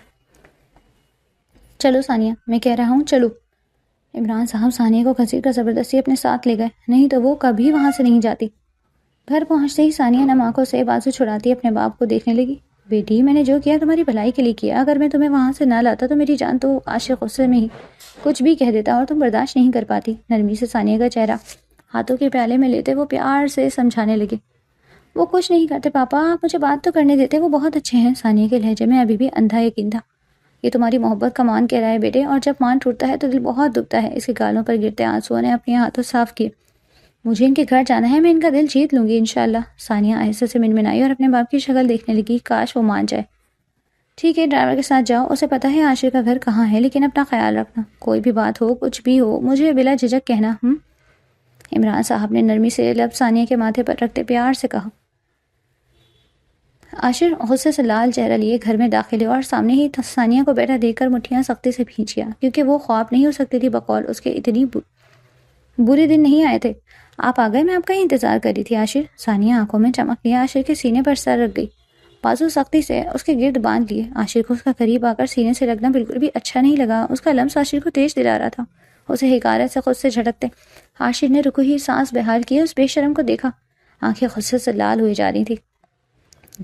چلو ثانیہ، میں کہہ رہا ہوں چلو۔ عمران صاحب ثانیہ کو گھسیٹ کر زبردستی اپنے ساتھ لے گئے، نہیں تو وہ کبھی وہاں سے نہیں جاتی۔ گھر پہنچتے ہی ثانیہ نم آنکھوں سے بازو چھڑاتی اپنے باپ کو دیکھنے لگی۔ بیٹی میں نے جو کیا تمہاری بھلائی کے لیے کیا، اگر میں تمہیں وہاں سے نہ لاتا تو میری جان تو عاشر غصے میں ہی کچھ بھی کہہ دیتا اور تم برداشت نہیں کر پاتی۔ نرمی سے ثانیہ کا چہرہ ہاتھوں کے پیالے میں لیتے وہ پیار سے سمجھانے لگے۔ وہ کچھ نہیں کرتے پاپا، آپ مجھے بات تو کرنے دیتے، وہ بہت اچھے ہیں۔ ثانیہ کے لہجے میں ابھی بھی اندھا یقین تھا۔ یہ تمہاری محبت کا مان کہہ رہا ہے بیٹے، اور جب مان ٹوٹتا ہے تو دل بہت دکھتا ہے۔ اس کے گالوں پر گرتے آنسوؤں نے اپنے ہاتھوں صاف کیے۔ مجھے ان کے گھر جانا ہے، میں ان کا دل جیت لوں گی انشاءاللہ۔ ثانیہ آہستہ سے منمنائی اور اپنے باپ کی شکل دیکھنے لگی، کاش وہ مان جائے۔ ٹھیک ہے، ڈرائیور کے ساتھ جاؤ، اسے پتہ ہے عاشر کا گھر کہاں ہے، لیکن اپنا خیال رکھنا، کوئی بھی بات ہو، کچھ بھی ہو، مجھے بلا جھجک کہنا۔ عمران صاحب نے نرمی سے لب ثانیہ کے ماتھے پر رکھتے پیار سے کہا۔ عاشر غصے سے لال چہرہ لیے گھر میں داخل ہوا اور سامنے ہی ثانیہ کو بیٹھا دیکھ کر مٹھیاں سختی سے بھینچ گیا، کیونکہ وہ خواب نہیں ہو سکتی تھی بقول اس کے اتنی برے دن نہیں آئے تھے۔ آپ آ گئے، میں آپ کا ہی انتظار کر رہی تھی عاشر۔ ثانیہ آنکھوں میں چمک لیا عاشر کے سینے پر سر رکھ گئی، بازو سختی سے اس کے گرد باندھ لیے۔ عاشر کو اس کا قریب آ کر سینے سے لگنا بالکل بھی اچھا نہیں لگا، اس کا لمس عاشر کو تیز دلا رہا تھا، اسے حقارت سے خود سے جھٹکتے عاشر نے رکو ہی سانس بحال کی، اس بے شرم کو دیکھا، آنکھیں غصے سے لال ہوئی جا رہی تھی۔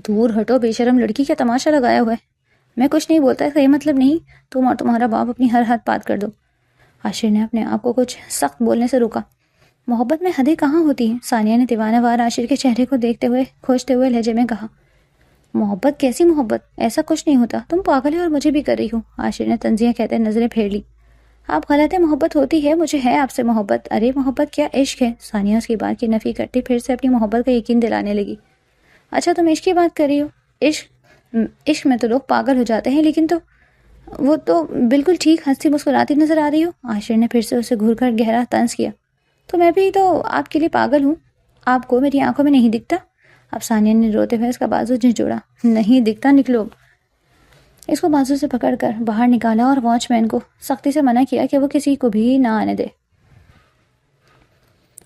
دور ہٹو بے شرم لڑکی، کیا تماشا لگایا ہوا ہے؟ میں کچھ نہیں بولتا، اس کا یہ مطلب نہیں تم اور تمہارا باپ اپنی ہر حد پار کر دو۔ عاشر نے اپنے آپ کو کچھ سخت بولنے سے روکا۔ محبت میں حدیں کہاں ہوتی ہیں؟ ثانیہ نے دیوانہ وار عاشر کے چہرے کو دیکھتے ہوئے کھوجتے ہوئے لہجے میں کہا۔ محبت؟ کیسی محبت؟ ایسا کچھ نہیں ہوتا، تم پاگل ہے اور مجھے بھی کر رہی ہو۔ عاشر نے تنزیہ کہتے نظریں پھیر لی۔ آپ غلط ہے، محبت ہوتی ہے، مجھے ہے آپ سے محبت۔ ارے محبت کیا، عشق ہے۔ ثانیہ اس کی بات کی نفی کرتی پھر سے اپنی محبت کا یقین دلانے لگی۔ اچھا تم عشق کی بات کر رہی ہو؟ عشق میں تو لوگ پاگل ہو جاتے ہیں، لیکن وہ تو بالکل ٹھیک ہنسی مسکراتی نظر آ رہی ہو۔ عاشر نے پھر سے اسے گھور کر گہرا طنز کیا۔ تو میں بھی تو آپ کے لیے پاگل ہوں، آپ کو میری آنکھوں میں نہیں دکھتا؟ اب ثانیہ نے روتے ہوئے اس کا بازو جھنجھوڑا۔ نہیں دکھتا، نکلو۔ اس کو بازو سے پکڑ کر باہر نکالا اور واچ مین کو سختی سے منع کیا کہ وہ کسی کو بھی نہ آنے دے۔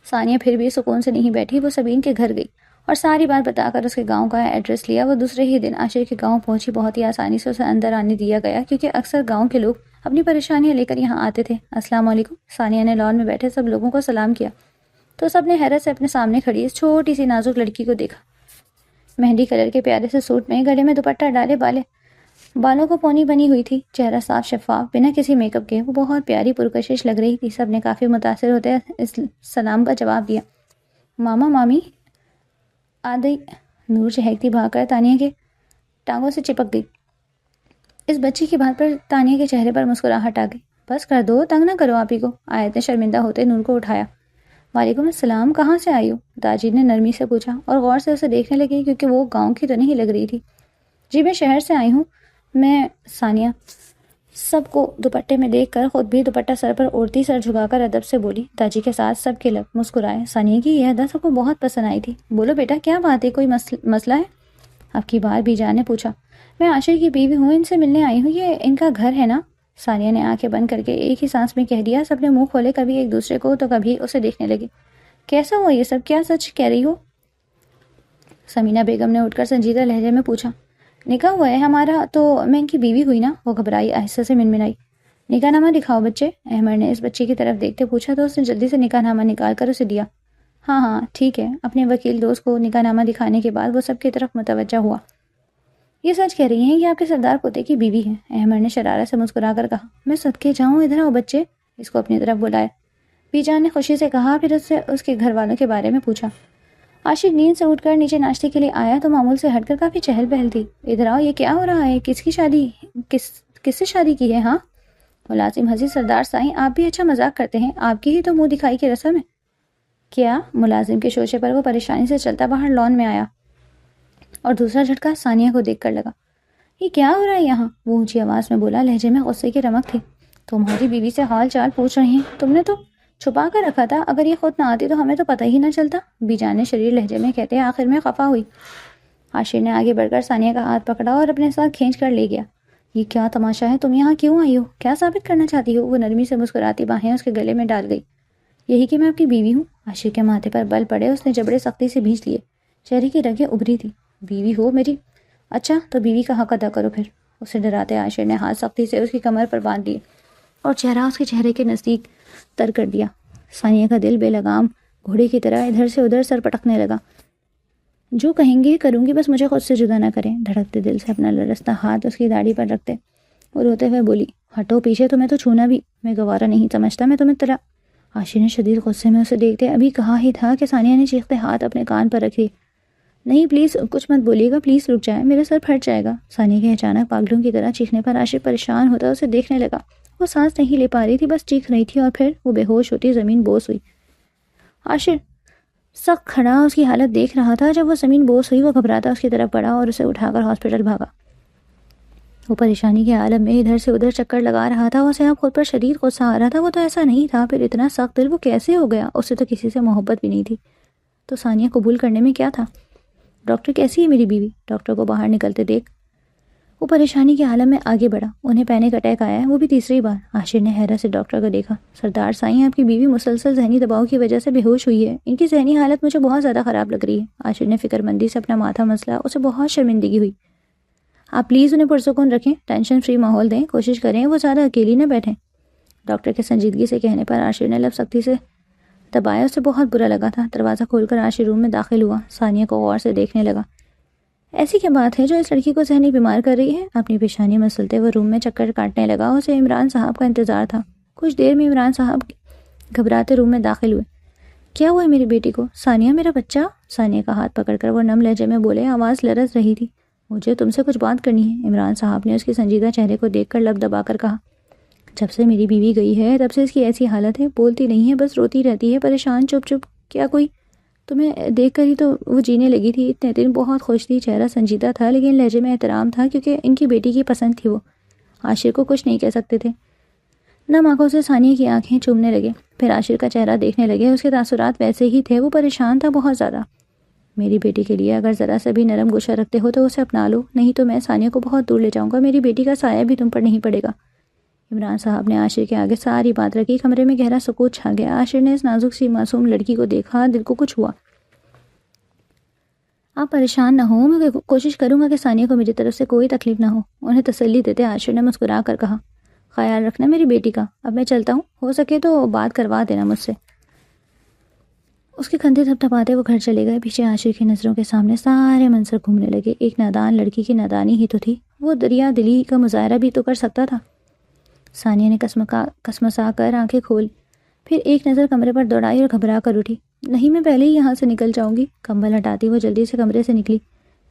ثانیہ پھر بھی سکون سے نہیں بیٹھی، وہ سبین کے گھر گئی اور ساری بات بتا کر اس کے گاؤں کا ایڈریس لیا۔ وہ دوسرے ہی دن عاشر کے گاؤں پہنچی، بہت ہی آسانی سے اسے اندر آنے دیا گیا، کیونکہ اکثر گاؤں کے لوگ اپنی پریشانیاں لے کر یہاں آتے تھے۔ السلام علیکم۔ ثانیہ نے لان میں بیٹھے سب لوگوں کو سلام کیا تو سب نے حیرت سے اپنے سامنے کھڑی اس چھوٹی سی نازک لڑکی کو دیکھا۔ مہندی کلر کے پیارے سے سوٹ میں، گلے میں دوپٹہ ڈالے، بالوں کو پونی بنی ہوئی تھی، چہرہ صاف شفاف، بنا کسی میک اپ کے، وہ بہت پیاری پرکشش لگ رہی تھی۔ سب نے کافی متاثر ہوتے اس سلام کا جواب دیا۔ ماما مامی آدھی نور چہکتی بھاگ کر تانیہ کے ٹانگوں سے چپک گئی۔ اس بچی کی بات پر تانیہ کے چہرے پر مسکراہٹ آ گئی۔ بس کر دو، تنگ نہ کرو آپ ہی کو۔ آیت نے شرمندہ ہوتے نور کو اٹھایا۔ وعلیکم السلام، کہاں سے آئی ہو؟ داجی نے نرمی سے پوچھا اور غور سے اسے دیکھنے لگی کیونکہ وہ گاؤں کی تو نہیں لگ رہی تھی۔ جی میں شہر سے آئی ہوں۔ میں ثانیہ سب کو دوپٹے میں دیکھ کر خود بھی دوپٹہ سر پر اوڑھتی سر جھکا کر ادب سے بولی۔ داجی کے ساتھ سب کے لب مسکرائے۔ ثانیہ کی یہ ادا سب کو بہت پسند آئی تھی۔ بولو بیٹا کیا بات ہے، کوئی مسئلہ ہے؟ اب کی بار بی جان نے پوچھا۔ میں عاشر کی بیوی ہوں، ان سے ملنے آئی ہوں، یہ ان کا گھر ہے نا؟ ثانیہ نے آنکھیں بند کر کے ایک ہی سانس میں کہہ دیا۔ سب نے منہ کھولے، کبھی ایک دوسرے کو تو کبھی اسے دیکھنے لگے۔ کیسا ہوا یہ سب، کیا سچ کہہ رہی ہو؟ سمینہ بیگم نے اٹھ کر سنجیدہ لہجے میں پوچھا۔ نکاح ہوا ہے ہمارا، تو میں ان کی بیوی ہوئی نا؟ وہ گھبرائی آہستہ سے منمنائی۔ نکاح نامہ دکھاؤ بچے، احمد نے اس بچے کی طرف دیکھتے پوچھا تو اس نے جلدی سے نکاح نامہ نکال کر اسے دیا۔ ہاں ہاں ٹھیک ہے۔ اپنے وکیل دوست کو نکاح نامہ دکھانے کے بعد وہ سب کی طرف متوجہ ہوا۔ یہ سچ کہہ رہی ہیں یہ آپ کے سردار پوتے کی بیوی ہے؟ احمد نے شرارت سے مسکرا کر کہا۔ میں صدقے جاؤں، ادھر آؤ بچے، اس کو اپنی طرف بلایا۔ بی جان نے خوشی سے کہا، پھر اس کے گھر والوں کے بارے میں پوچھا۔ عاشق نیند سے اٹھ کر نیچے ناشتے کے لیے آیا تو معمول سے ہٹ کر کافی چہل پہل تھی۔ ادھر آؤ، یہ کیا ہو رہا ہے؟ کس کی شادی، کس سے شادی کی ہے؟ ہاں ملازم ہنسی۔ سردار سائیں آپ بھی اچھا مذاق کرتے ہیں، آپ کی ہی تو منہ دکھائی کی رسم ہے۔ کیا؟ ملازم کے شوشے پر وہ پریشانی سے چلتا باہر لان میں آیا اور دوسرا جھٹکا ثانیہ کو دیکھ کر لگا۔ یہ کیا ہو رہا ہے یہاں؟ وہ اونچی آواز میں بولا، لہجے میں غصے کی رمق تھی۔ تمہاری بیوی سے حال چال پوچھ رہی ہیں، تم نے تو چھپا کر رکھا تھا، اگر یہ خود نہ آتی تو ہمیں تو پتہ ہی نہ چلتا، بی جان نے شریر لہجے میں کہتے آخر میں خفا ہوئی۔ عاشر نے آگے بڑھ کر ثانیہ کا ہاتھ پکڑا اور اپنے ساتھ کھینچ کر لے گیا۔ یہ کیا تماشا ہے، تم یہاں کیوں آئی ہو، کیا ثابت کرنا چاہتی ہو؟ وہ نرمی سے مسکراتی باہیں اس کے گلے میں ڈال گئی۔ یہی کہ میں آپ کی بیوی ہوں۔ عاشر کے ماتھے پر بل پڑے، اس نے جبڑے سختی سے بھینچ لیے، چہرے کی رگیں ابھری تھی۔ بیوی ہو میری؟ اچھا تو بیوی کا حق ادا کرو پھر۔ اسے ڈراتے عاشر نے ہاتھ سختی سے اس کی کمر پر باندھ لیے اور چہرہ اس کے چہرے کے نزدیک تر کر دیا۔ ثانیہ کا دل بے لگام گھوڑے کی طرح ادھر سے ادھر سر پٹکنے لگا۔ جو کہیں گے کروں گی، بس مجھے خود سے جدا نہ کریں۔ دھڑکتے دل سے اپنا لرزتا ہاتھ اس کی داڑھی پر رکھتے اور روتے ہوئے بولی، ہٹو پیچھے، تمہیں تو چھونا بھی میں گوارا نہیں سمجھتا، میں تمہیں طرح۔ عاشر نے شدید غصے میں اسے دیکھتے ابھی کہا ہی تھا کہ ثانیہ نے چیختے ہاتھ اپنے کان پر رکھی۔ نہیں پلیز کچھ مت بولیے گا، پلیز رک جائے، میرا سر پھٹ جائے گا۔ ثانیہ کے اچانک پاگلوں کی طرح چیخنے پر عاشق پریشان ہوتا اسے دیکھنے لگا۔ وہ سانس نہیں لے پا رہی تھی، بس چیخ رہی تھی اور پھر وہ بے ہوش ہوتی زمین بوس ہوئی۔ عاشر سخت کھڑا اس کی حالت دیکھ رہا تھا۔ جب وہ زمین بوس ہوئی وہ گھبراتا اس کی طرف بڑھا اور اسے اٹھا کر ہاسپٹل بھاگا۔ وہ پریشانی کے عالم میں ادھر سے ادھر چکر لگا رہا تھا۔ اسے اب خود پر شدید غصہ آ رہا تھا، وہ تو ایسا نہیں تھا، پھر اتنا سخت دل وہ کیسے ہو گیا؟ اسے تو کسی سے محبت بھی نہیں تھی، تو ثانیہ قبول کرنے میں کیا تھا؟ ڈاکٹر کیسی ہے میری بیوی؟ ڈاکٹر کو باہر نکلتے دیکھ وہ پریشانی کے عالم میں آگے بڑھا۔ انہیں پینک اٹیک آیا ہے، وہ بھی تیسری بار۔ عاشر نے حیرت سے ڈاکٹر کو دیکھا۔ سردار سائیں آپ کی بیوی مسلسل ذہنی دباؤ کی وجہ سے بے ہوش ہوئی ہے، ان کی ذہنی حالت مجھے بہت زیادہ خراب لگ رہی ہے۔ عاشر نے فکر مندی سے اپنا ماتھا مسلا، اسے بہت شرمندگی ہوئی۔ آپ پلیز انہیں پرسکون رکھیں، ٹینشن فری ماحول دیں، کوشش کریں وہ زیادہ اکیلی نہ بیٹھیں۔ ڈاکٹر کے سنجیدگی سے کہنے پر عاشر نے لب سختی سے دبایا، اسے بہت برا لگا تھا۔ دروازہ کھول کر عاشر روم میں داخل ہوا، ثانیہ کو غور سے دیکھنے لگا۔ ایسی کیا بات ہے جو اس لڑکی کو ذہنی بیمار کر رہی ہے؟ اپنی پیشانی مسلتے ہوئے روم میں چکر کاٹنے لگا۔ اسے عمران صاحب کا انتظار تھا۔ کچھ دیر میں عمران صاحب گھبراتے روم میں داخل ہوئے۔ کیا ہوا ہے میری بیٹی کو؟ ثانیہ میرا بچہ؟ ثانیہ کا ہاتھ پکڑ کر وہ نم لہجے میں بولے، آواز لرز رہی تھی۔ مجھے تم سے کچھ بات کرنی ہے، عمران صاحب نے اس کے سنجیدہ چہرے کو دیکھ کر لب دبا کر کہا۔ جب سے میری بیوی گئی ہے تب سے اس کی ایسی حالت ہے، بولتی نہیں ہے، بس روتی رہتی ہے، پریشان، چپ چپ۔ کیا کوئی تمہیں دیکھ کر ہی تو وہ جینے لگی تھی، اتنے دن بہت خوش تھی، چہرہ سنجیدہ تھا لیکن لہجے میں احترام تھا کیونکہ ان کی بیٹی کی پسند تھی۔ وہ عاشر کو کچھ نہیں کہہ سکتے تھے۔ نم آنکھوں سے ثانیہ کی آنکھیں چومنے لگے، پھر عاشر کا چہرہ دیکھنے لگے۔ اس کے تاثرات ویسے ہی تھے، وہ پریشان تھا بہت زیادہ۔ میری بیٹی کے لیے اگر ذرا سا بھی نرم گوشہ رکھتے ہو تو اسے اپنا لو، نہیں تو میں ثانیہ کو بہت دور لے جاؤں گا، میری بیٹی کا سایہ بھی تم پر نہیں پڑے گا۔ عمران صاحب نے عاشر کے آگے ساری بات رکھی۔ کمرے میں گہرا سکوت چھا گیا۔ عاشر نے اس نازک سی معصوم لڑکی کو دیکھا، دل کو کچھ ہوا۔ آپ پریشان نہ ہوں، میں کوشش کروں گا کہ ثانیہ کو میری طرف سے کوئی تکلیف نہ ہو، انہیں تسلی دیتے عاشر نے مسکرا کر کہا۔ خیال رکھنا میری بیٹی کا، اب میں چلتا ہوں، ہو سکے تو بات کروا دینا مجھ سے۔ اس کے کندھے تھپ تھپاتے وہ گھر چلے گئے۔ پیچھے عاشر کی نظروں کے سامنے سارے منظر گھومنے لگے۔ ایک نادان لڑکی کی نادانی ہی تو تھی، وہ دریا دلی کا مظاہرہ بھی تو کر سکتا تھا۔ ثانیہ نے کسمسا کر آنکھیں کھول، پھر ایک نظر کمرے پر دوڑائی اور گھبرا کر اٹھی۔ نہیں، میں پہلے ہی یہاں سے نکل جاؤں گی۔ کمبل ہٹاتی وہ جلدی سے کمرے سے نکلی۔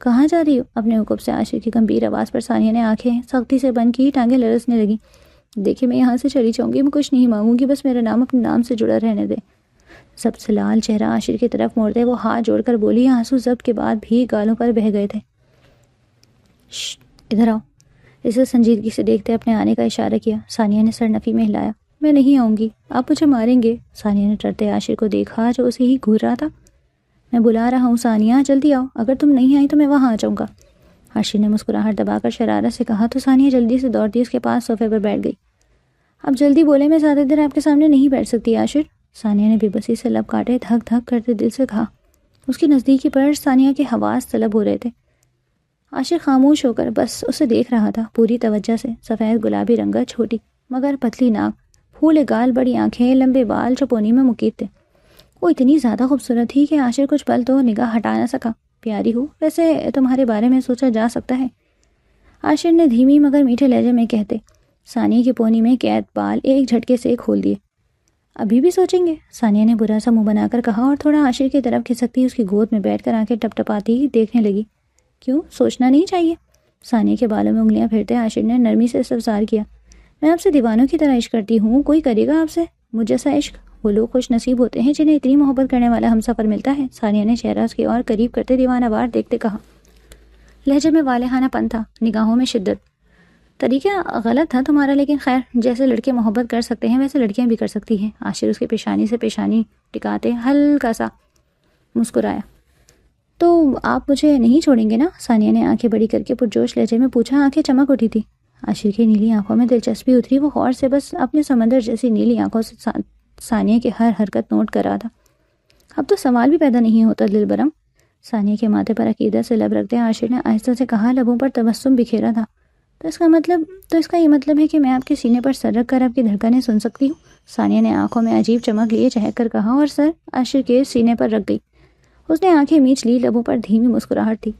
کہاں جا رہی ہو؟ اپنے حکم سے عاشر کی گمبھیر آواز پر ثانیہ نے آنکھیں سختی سے بند کی، ٹانگیں لرزنے لگیں۔ دیکھیں، میں یہاں سے چلی جاؤں گی، میں کچھ نہیں مانگوں گی، بس میرا نام اپنے نام سے جڑا رہنے دے۔ سب سے لال چہرہ عاشر کی طرف موڑتے وہ ہاتھ جوڑ کر بولی، آنسو ضبط کے بعد بھی گالوں پر بہہ گئے تھے۔ ادھر آؤ۔ اسے سنجیدگی سے دیکھتے اپنے آنے کا اشارہ کیا۔ ثانیہ نے سر نفی میں ہلایا۔ میں نہیں آؤں گی، آپ مجھے ماریں گے۔ ثانیہ نے ڈرتے عاشر کو دیکھا جو اسے ہی گھور رہا تھا۔ میں بلا رہا ہوں ثانیہ، جلدی آؤ، اگر تم نہیں آئی تو میں وہاں آ جاؤں گا۔ عاشر نے مسکراہٹ دبا کر شرارت سے کہا تو ثانیہ جلدی سے دوڑتی اس کے پاس صوفے پر بیٹھ گئی۔ اب جلدی بولے، میں زیادہ دیر آپ کے سامنے نہیں بیٹھ سکتی عاشر۔ ثانیہ نے بے بسی سے لب کاٹے، دھک دھک کرتے دل سے کہا۔ اس کی نزدیکی پر ثانیہ کے حواس طلب ہو رہے تھے۔ عاشر خاموش ہو کر بس اسے دیکھ رہا تھا پوری توجہ سے۔ سفید گلابی رنگت، چھوٹی مگر پتلی ناک، پھولے گال، بڑی آنکھیں، لمبے بال جو پونی میں مقید تھے۔ وہ اتنی زیادہ خوبصورت تھی کہ عاشر کچھ پل تو نگاہ ہٹا نہ سکا۔ پیاری ہو، ویسے تمہارے بارے میں سوچا جا سکتا ہے، عاشر نے دھیمی مگر میٹھے لہجے میں کہتے ثانیہ کی پونی میں قید بال ایک جھٹکے سے کھول دیے۔ ابھی بھی سوچیں گے؟ ثانیہ نے برا سا منہ بنا کر کہا اور تھوڑا عاشر کی طرف کھسکتی اس کی گود میں بیٹھ کر آنکھیں ٹپ ٹپاتی دیکھنے لگی۔ کیوں سوچنا نہیں چاہیے؟ ثانیہ کے بالوں میں انگلیاں پھیرتے عاشر نے نرمی سے استفسار کیا۔ میں آپ سے دیوانوں کی طرح عشق کرتی ہوں، کوئی کرے گا آپ سے مجھ جیسا عشق؟ وہ لوگ خوش نصیب ہوتے ہیں جنہیں اتنی محبت کرنے والا ہمسفر ملتا ہے۔ ثانیہ نے چہرہ اس کی اور قریب کرتے دیوانہ وار دیکھتے کہا۔ لہجے میں والہانہ پن تھا، نگاہوں میں شدت۔ طریقہ غلط تھا تمہارا، لیکن خیر، جیسے لڑکے محبت کر سکتے ہیں ویسے لڑکیاں بھی کر سکتی ہیں۔ عاشر اس کے پیشانی سے پیشانی ٹکاتے ہلکا سا مسکرایا۔ تو آپ مجھے نہیں چھوڑیں گے نا؟ ثانیہ نے آنکھیں بڑی کر کے پرجوش لہجے میں پوچھا۔ آنکھیں چمک اٹھی تھی عاشر کی نیلی آنکھوں میں، دلچسپی اتری۔ وہ غور سے بس اپنے سمندر جیسی نیلی آنکھوں سے ثانیہ کی ہر حرکت نوٹ کر رہا تھا۔ اب تو سوال بھی پیدا نہیں ہوتا دل برم۔ ثانیہ کے ماتھے پر عقیدت سے لب رکھتے عاشر نے آہستہ سے کہا، لبوں پر تبسم بکھیرا تھا۔ تو اس کا یہ مطلب ہے کہ میں آپ کے سینے پر سر رکھ کر آپ کی دھڑکنیں سن سکتی ہوں؟ ثانیہ نے آنکھوں میں عجیب چمک لیے چہک کر کہا اور سر عاشر کے سینے پر رکھ گئی۔ اس نے آنکھیں میچ لی، لبوں پر دھیمی مسکراہٹ تھی۔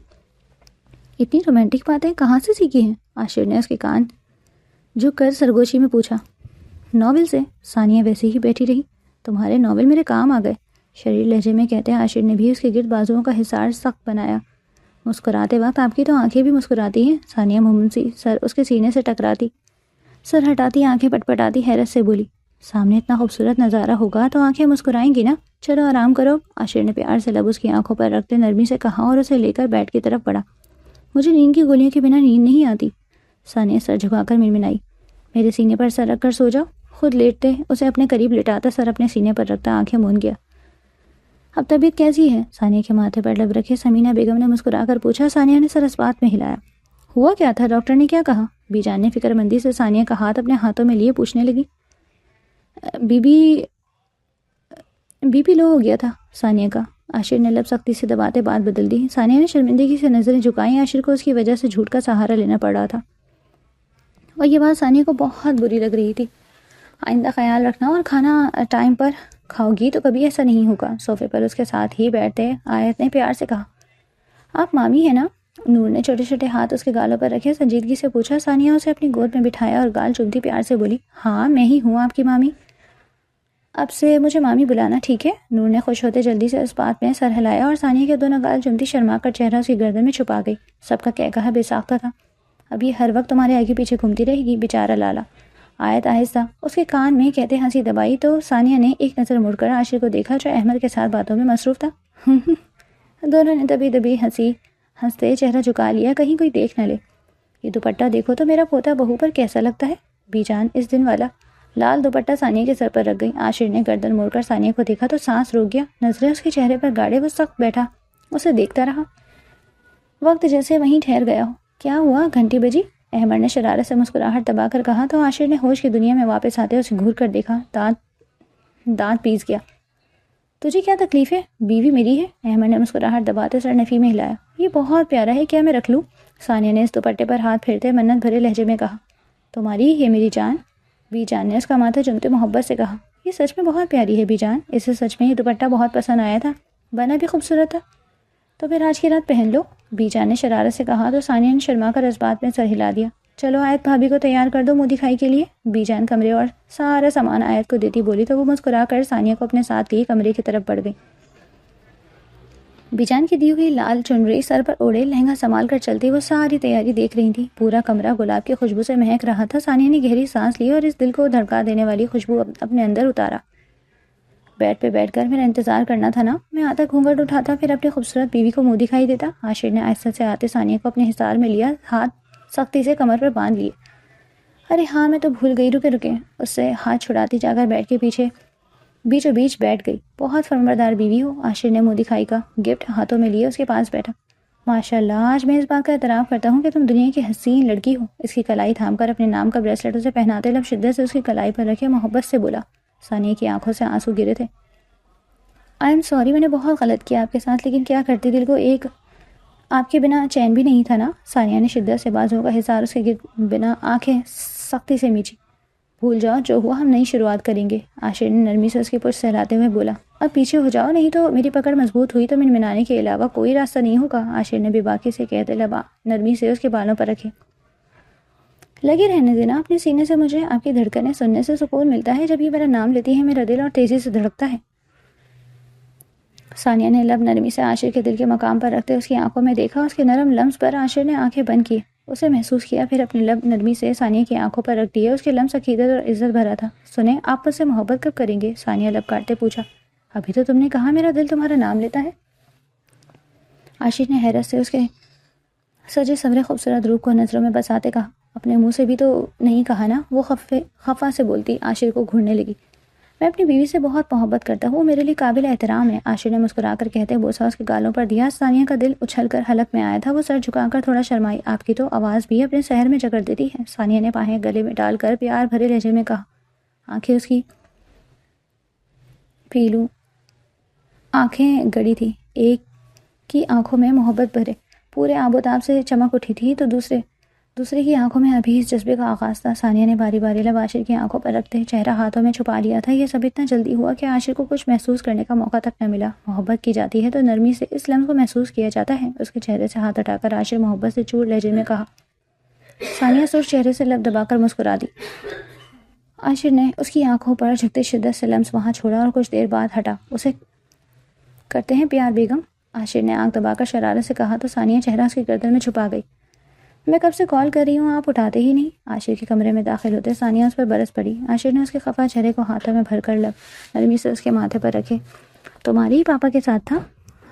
اتنی رومانٹک باتیں کہاں سے سیکھی ہیں؟ عاشر نے اس کے کان جھک کر سرگوشی میں پوچھا۔ ناول سے۔ ثانیہ ویسے ہی بیٹھی رہی۔ تمہارے ناول میرے کام آ گئے، شریر لہجے میں کہتے عاشر نے بھی اس کے گرد بازوؤں کا حصار سخت بنایا۔ مسکراتے وقت آپ کی تو آنکھیں بھی مسکراتی ہیں۔ ثانیہ ممنسی سر اس کے سینے سے ٹکراتی، سر ہٹاتی، آنکھیں پٹپٹاتی حیرت سے بولی، سامنے اتنا خوبصورت نظارہ ہوگا تو آنکھیں مسکرائیں گی نا؟ چلو آرام کرو۔ عاشر نے پیار سے لب اس کی آنکھوں پر رکھتے نرمی سے کہا اور اسے لے کر بیڈ کی طرف بڑھا۔ مجھے نیند کی گولیوں کے بنا نیند نہیں آتی۔ ثانیہ سر جھکا کر منمنائی۔ میرے سینے پر سر رکھ کر سو جاؤ۔ خود لیٹتے اسے اپنے قریب لٹاتا، سر اپنے سینے پر رکھتا آنکھیں موند گیا۔ اب طبیعت کیسی ہے؟ ثانیہ کے ماتھے پر لب رکھے سمینہ بیگم نے مسکرا کر پوچھا۔ ثانیہ نے سر اس بات میں ہلایا۔ ہوا کیا تھا؟ ڈاکٹر نے کیا کہا؟ بی جان نے فکر مندی سے ثانیہ کا ہاتھ اپنے ہاتھوں میں لیے پوچھنے لگی۔ بی پی لو ہو گیا تھا ثانیہ کا۔ عاشر نے لب سختی سے دباتے بات بدل دی۔ ثانیہ نے شرمندگی سے نظریں جھکائیں۔ عاشر کو اس کی وجہ سے جھوٹ کا سہارا لینا پڑ رہا تھا اور یہ بات ثانیہ کو بہت بری لگ رہی تھی۔ آئندہ خیال رکھنا اور کھانا ٹائم پر کھاؤ گی تو کبھی ایسا نہیں ہوگا۔ صوفے پر اس کے ساتھ ہی بیٹھتے آیت نے پیار سے کہا۔ آپ مامی ہیں نا؟ نور نے چھوٹے چھوٹے ہاتھ اس کے گالوں پر رکھے سنجیدگی سے پوچھا۔ ثانیہ اسے اپنی گود میں بٹھایا اور گال چومتی پیار سے بولی، ہاں میں ہی ہوں آپ کی مامی۔ اب سے مجھے مامی بلانا، ٹھیک ہے؟ نور نے خوش ہوتے جلدی سے اس بات میں سر ہلایا اور ثانیہ کے دونوں گال چومتی شرما کر چہرہ اس کی گردن میں چھپا گئی۔ سب کا کہا بے ساختہ تھا، اب یہ ہر وقت تمہارے آگے پیچھے گھومتی رہے گی، بیچارہ لالا۔ آیت آہستہ اس کے کان میں کہتے ہنسی دبائی تو ثانیہ نے ایک نظر مڑ کر عاشر کو دیکھا جو احمد کے ساتھ باتوں میں مصروف تھا۔ دونوں نے دبی دبی ہنستے چہرہ جھکا لیا کہیں کوئی دیکھ نہ لے۔ یہ دوپٹہ دیکھو تو میرا پوتا بہو پر کیسا لگتا ہے؟ بی جان اس دن والا لال دوپٹہ ثانیہ کے سر پر رکھ گئی۔ عاشر نے گردن موڑ کر ثانیہ کو دیکھا تو سانس روک گیا، نظریں اس کے چہرے پر گاڑے وہ سخت بیٹھا اسے دیکھتا رہا، وقت جیسے وہیں ٹھہر گیا ہو۔ کیا ہوا؟ گھنٹی بجی؟ احمد نے شرارت سے مسکراہٹ دبا کر کہا تو عاشر نے ہوش کی دنیا میں واپس آتے اسے گھور کر دیکھا، دانت پیس گیا۔ تجھے کیا تکلیف ہے؟ بیوی میری ہے۔ احمد نے مسکراہٹ دباتے سر نفی میں ہلایا۔ یہ بہت پیارا ہے، کیا میں رکھ لوں؟ ثانیہ نے اس دوپٹے پر ہاتھ پھیرتے منت بھرے لہجے میں کہا۔ تمہاری ہے میری جان؟ بی جان نے اس کا ماتھا چومتے محبت سے کہا۔ یہ سچ میں بہت پیاری ہے بی جان، اسے سچ میں یہ دوپٹہ بہت پسند آیا تھا، بنا بھی خوبصورت تھا۔ تو پھر آج کی رات پہن لو، بی جان نے شرارت سے کہا تو ثانیہ نے شرما کر اس بات میں سر ہلا دیا۔ چلو آیت بھابھی کو تیار کر دو منہ دکھائی کے لیے۔ بی جان کمرے اور سارا سامان آیت کو دیتی بولی تو وہ مسکرا کر ثانیہ کو اپنے ساتھ لیے کمرے کی طرف بڑھ گئی۔ بیجان کی دی ہوئی لال چنری سر پر اوڑے لہنگا سنبھال کر چلتی وہ ساری تیاری دیکھ رہی تھی. پورا کمرہ گلاب کی خوشبو سے مہک رہا تھا. ثانیہ نے گہری سانس لی اور اس دل کو دھڑکا دینے والی خوشبو اپنے اندر اتارا. بیڈ پہ بیٹھ کر میرا انتظار کرنا تھا نا. میں آتا گھونگھٹ اٹھاتا پھر اپنی خوبصورت بیوی کو منہ دکھائی دیتا. عاشر نے آہستہ سے آتے ثانیہ کو اپنے حصار میں لیا, ہاتھ سختی سے کمر پر باندھ لیے. ارے ہاں میں تو بھول گئی, رکے. اس سے ہاتھ چھڑاتی جا کر بیڈ کے پیچھے بیچوں بیچ بیٹھ گئی. بہت فرمانبردار بیوی ہو. عاشر نے منہ دکھائی کا گفٹ ہاتھوں میں لیے اس کے پاس بیٹھا. ماشاء اللہ, آج میں اس بات کا اعتراف کرتا ہوں کہ تم دنیا کی حسین لڑکی ہو. اس کی کلائی تھام کر اپنے نام کا بریسلٹ اسے پہناتے لب شدت سے اس کی کلائی پر رکھے محبت سے بولا. ثانیہ کی آنکھوں سے آنسو گرے تھے. آئی ایم سوری, میں نے بہت غلط کیا آپ کے ساتھ, لیکن کیا کرتی, دل کو ایک آپ کے بنا چین بھی نہیں تھا نا. ثانیہ نے شدت سے بازوؤں کا حصار اس کے گرد بنا آنکھیں سختی سے میچی. بھول جاؤ جو ہوا, ہم نئی شروعات کریں گے. عاشر نے نرمی سے اس کی پشت سہلاتے ہوئے بولا. اب پیچھے ہو جاؤ, نہیں تو میری پکڑ مضبوط ہوئی تو منمنانے کے علاوہ کوئی راستہ نہیں ہوگا. عاشر نے بے باکی سے کہتے لب نرمی سے اس کے بالوں پر رکھے. لگے رہنے دینا اپنے سینے سے, مجھے آپ کی دھڑکنیں سننے سے سکون ملتا ہے. جب یہ میرا نام لیتی ہے میرا دل اور تیزی سے دھڑکتا ہے. ثانیہ نے لب نرمی سے عاشر کے دل کے مقام پر رکھتے اس کی آنکھوں میں دیکھا. اس کے نرم لمس پر عاشر نے آنکھیں بند کی, اسے محسوس کیا, پھر اپنے لب نرمی سے ثانیہ کی آنکھوں پر رکھ دیے. اس کے لمس عقیدت اور عزت بھرا تھا. سنیں, آپ مجھ سے محبت کب کریں گے؟ ثانیہ لب کاٹتے پوچھا. ابھی تو تم نے کہا میرا دل تمہارا نام لیتا ہے. عاشر نے حیرت سے اس کے سجے سورے خوبصورت روپ کو نظروں میں بساتے کہا. اپنے منہ سے بھی تو نہیں کہا نا. وہ خفا سے بولتی عاشر کو گھورنے لگی. میں اپنی بیوی سے بہت محبت کرتا ہوں, وہ میرے لیے قابل احترام ہے. عاشر نے مسکرا کر کہتے بوسہ اس کے گالوں پر دیا. ثانیہ کا دل اچھل کر حلق میں آیا تھا. وہ سر جھکا کر تھوڑا شرمائی. آپ کی تو آواز بھی اپنے سحر میں جکڑ دیتی ہے. ثانیہ نے باہیں گلے میں ڈال کر پیار بھرے لہجے میں کہا. آنکھیں اس کی پیلو آنکھیں گڑی تھی. ایک کی آنکھوں میں محبت بھرے پورے آب و تاب سے چمک اٹھی تھی تو دوسرے کی آنکھوں میں ابھی اس جذبے کا آغاز تھا. ثانیہ نے باری باری لب عاشر کی آنکھوں پر رکھتے چہرہ ہاتھوں میں چھپا لیا تھا. یہ سب اتنا جلدی ہوا کہ عاشر کو کچھ محسوس کرنے کا موقع تک نہ ملا. محبت کی جاتی ہے تو نرمی سے اس لمس کو محسوس کیا جاتا ہے. اس کے چہرے سے ہاتھ ہٹا کر عاشر محبت سے چور لہجے میں کہا. ثانیہ سرخ چہرے سے لب دبا کر مسکرا دی. عاشر نے اس کی آنکھوں پر جھکتے شدت سے لمس وہاں چھوڑا اور کچھ دیر بعد ہٹا. اسے کرتے ہیں پیار بیگم, عاشر نے آنکھ دبا کر شرارت سے کہا تو ثانیہ چہرہ اس کی گردن میں چھپا گئی. میں کب سے کال کر رہی ہوں, آپ اٹھاتے ہی نہیں. عاشر کے کمرے میں داخل ہوتے ثانیہ اس پر برس پڑی. عاشر نے اس کے خفا چہرے کو ہاتھوں میں بھر کر لب نرمی سے اس کے ماتھے پر رکھے. تمہاری ہی پاپا کے ساتھ تھا,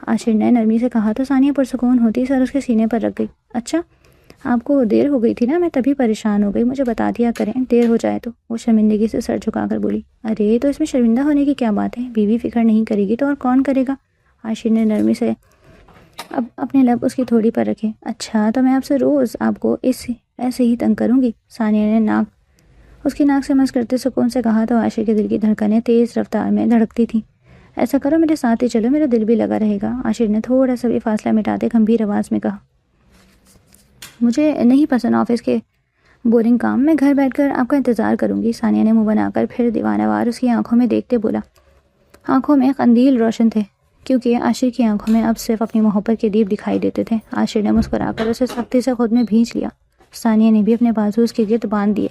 عاشر نے نرمی سے کہا تو ثانیہ پرسکون ہوتی سر اس کے سینے پر رکھ گئی. اچھا, آپ کو دیر ہو گئی تھی نا, میں تبھی پریشان ہو گئی, مجھے بتا دیا کریں دیر ہو جائے تو. وہ شرمندگی سے سر جھکا کر بولی. ارے تو اس میں شرمندہ ہونے کی کیا بات ہے, بیوی فکر نہیں کرے گی تو اور کون کرے گا. عاشر نے نرمی سے اب اپنے لب اس کی تھوڑی پر رکھے. اچھا, تو میں آپ سے روز آپ کو ایسے ہی تنگ کروں گی. ثانیہ نے اس کی ناک سے مس کرتے سکون سے کہا تو عاشر کے دل کی دھڑکنیں تیز رفتار میں دھڑکتی تھیں. ایسا کرو, میرے ساتھ ہی چلو, میرا دل بھی لگا رہے گا. عاشر نے تھوڑا سا بھی فاصلہ مٹاتے گمبھیر آواز میں کہا. مجھے نہیں پسند آفس کے بورنگ کام, میں گھر بیٹھ کر آپ کا انتظار کروں گی. ثانیہ نے منہ بنا کر پھر دیوانہ وار اس کی آنکھوں میں دیکھتے بولا. آنکھوں میں قندیل روشن تھے کیونکہ عاشر کی آنکھوں میں اب صرف اپنی محبت کے دیپ دکھائی دیتے تھے. عاشر نے مسکرا کر اسے سختی سے خود میں بھینچ لیا. ثانیہ نے بھی اپنے بازو اس کے گرد باندھ دیے.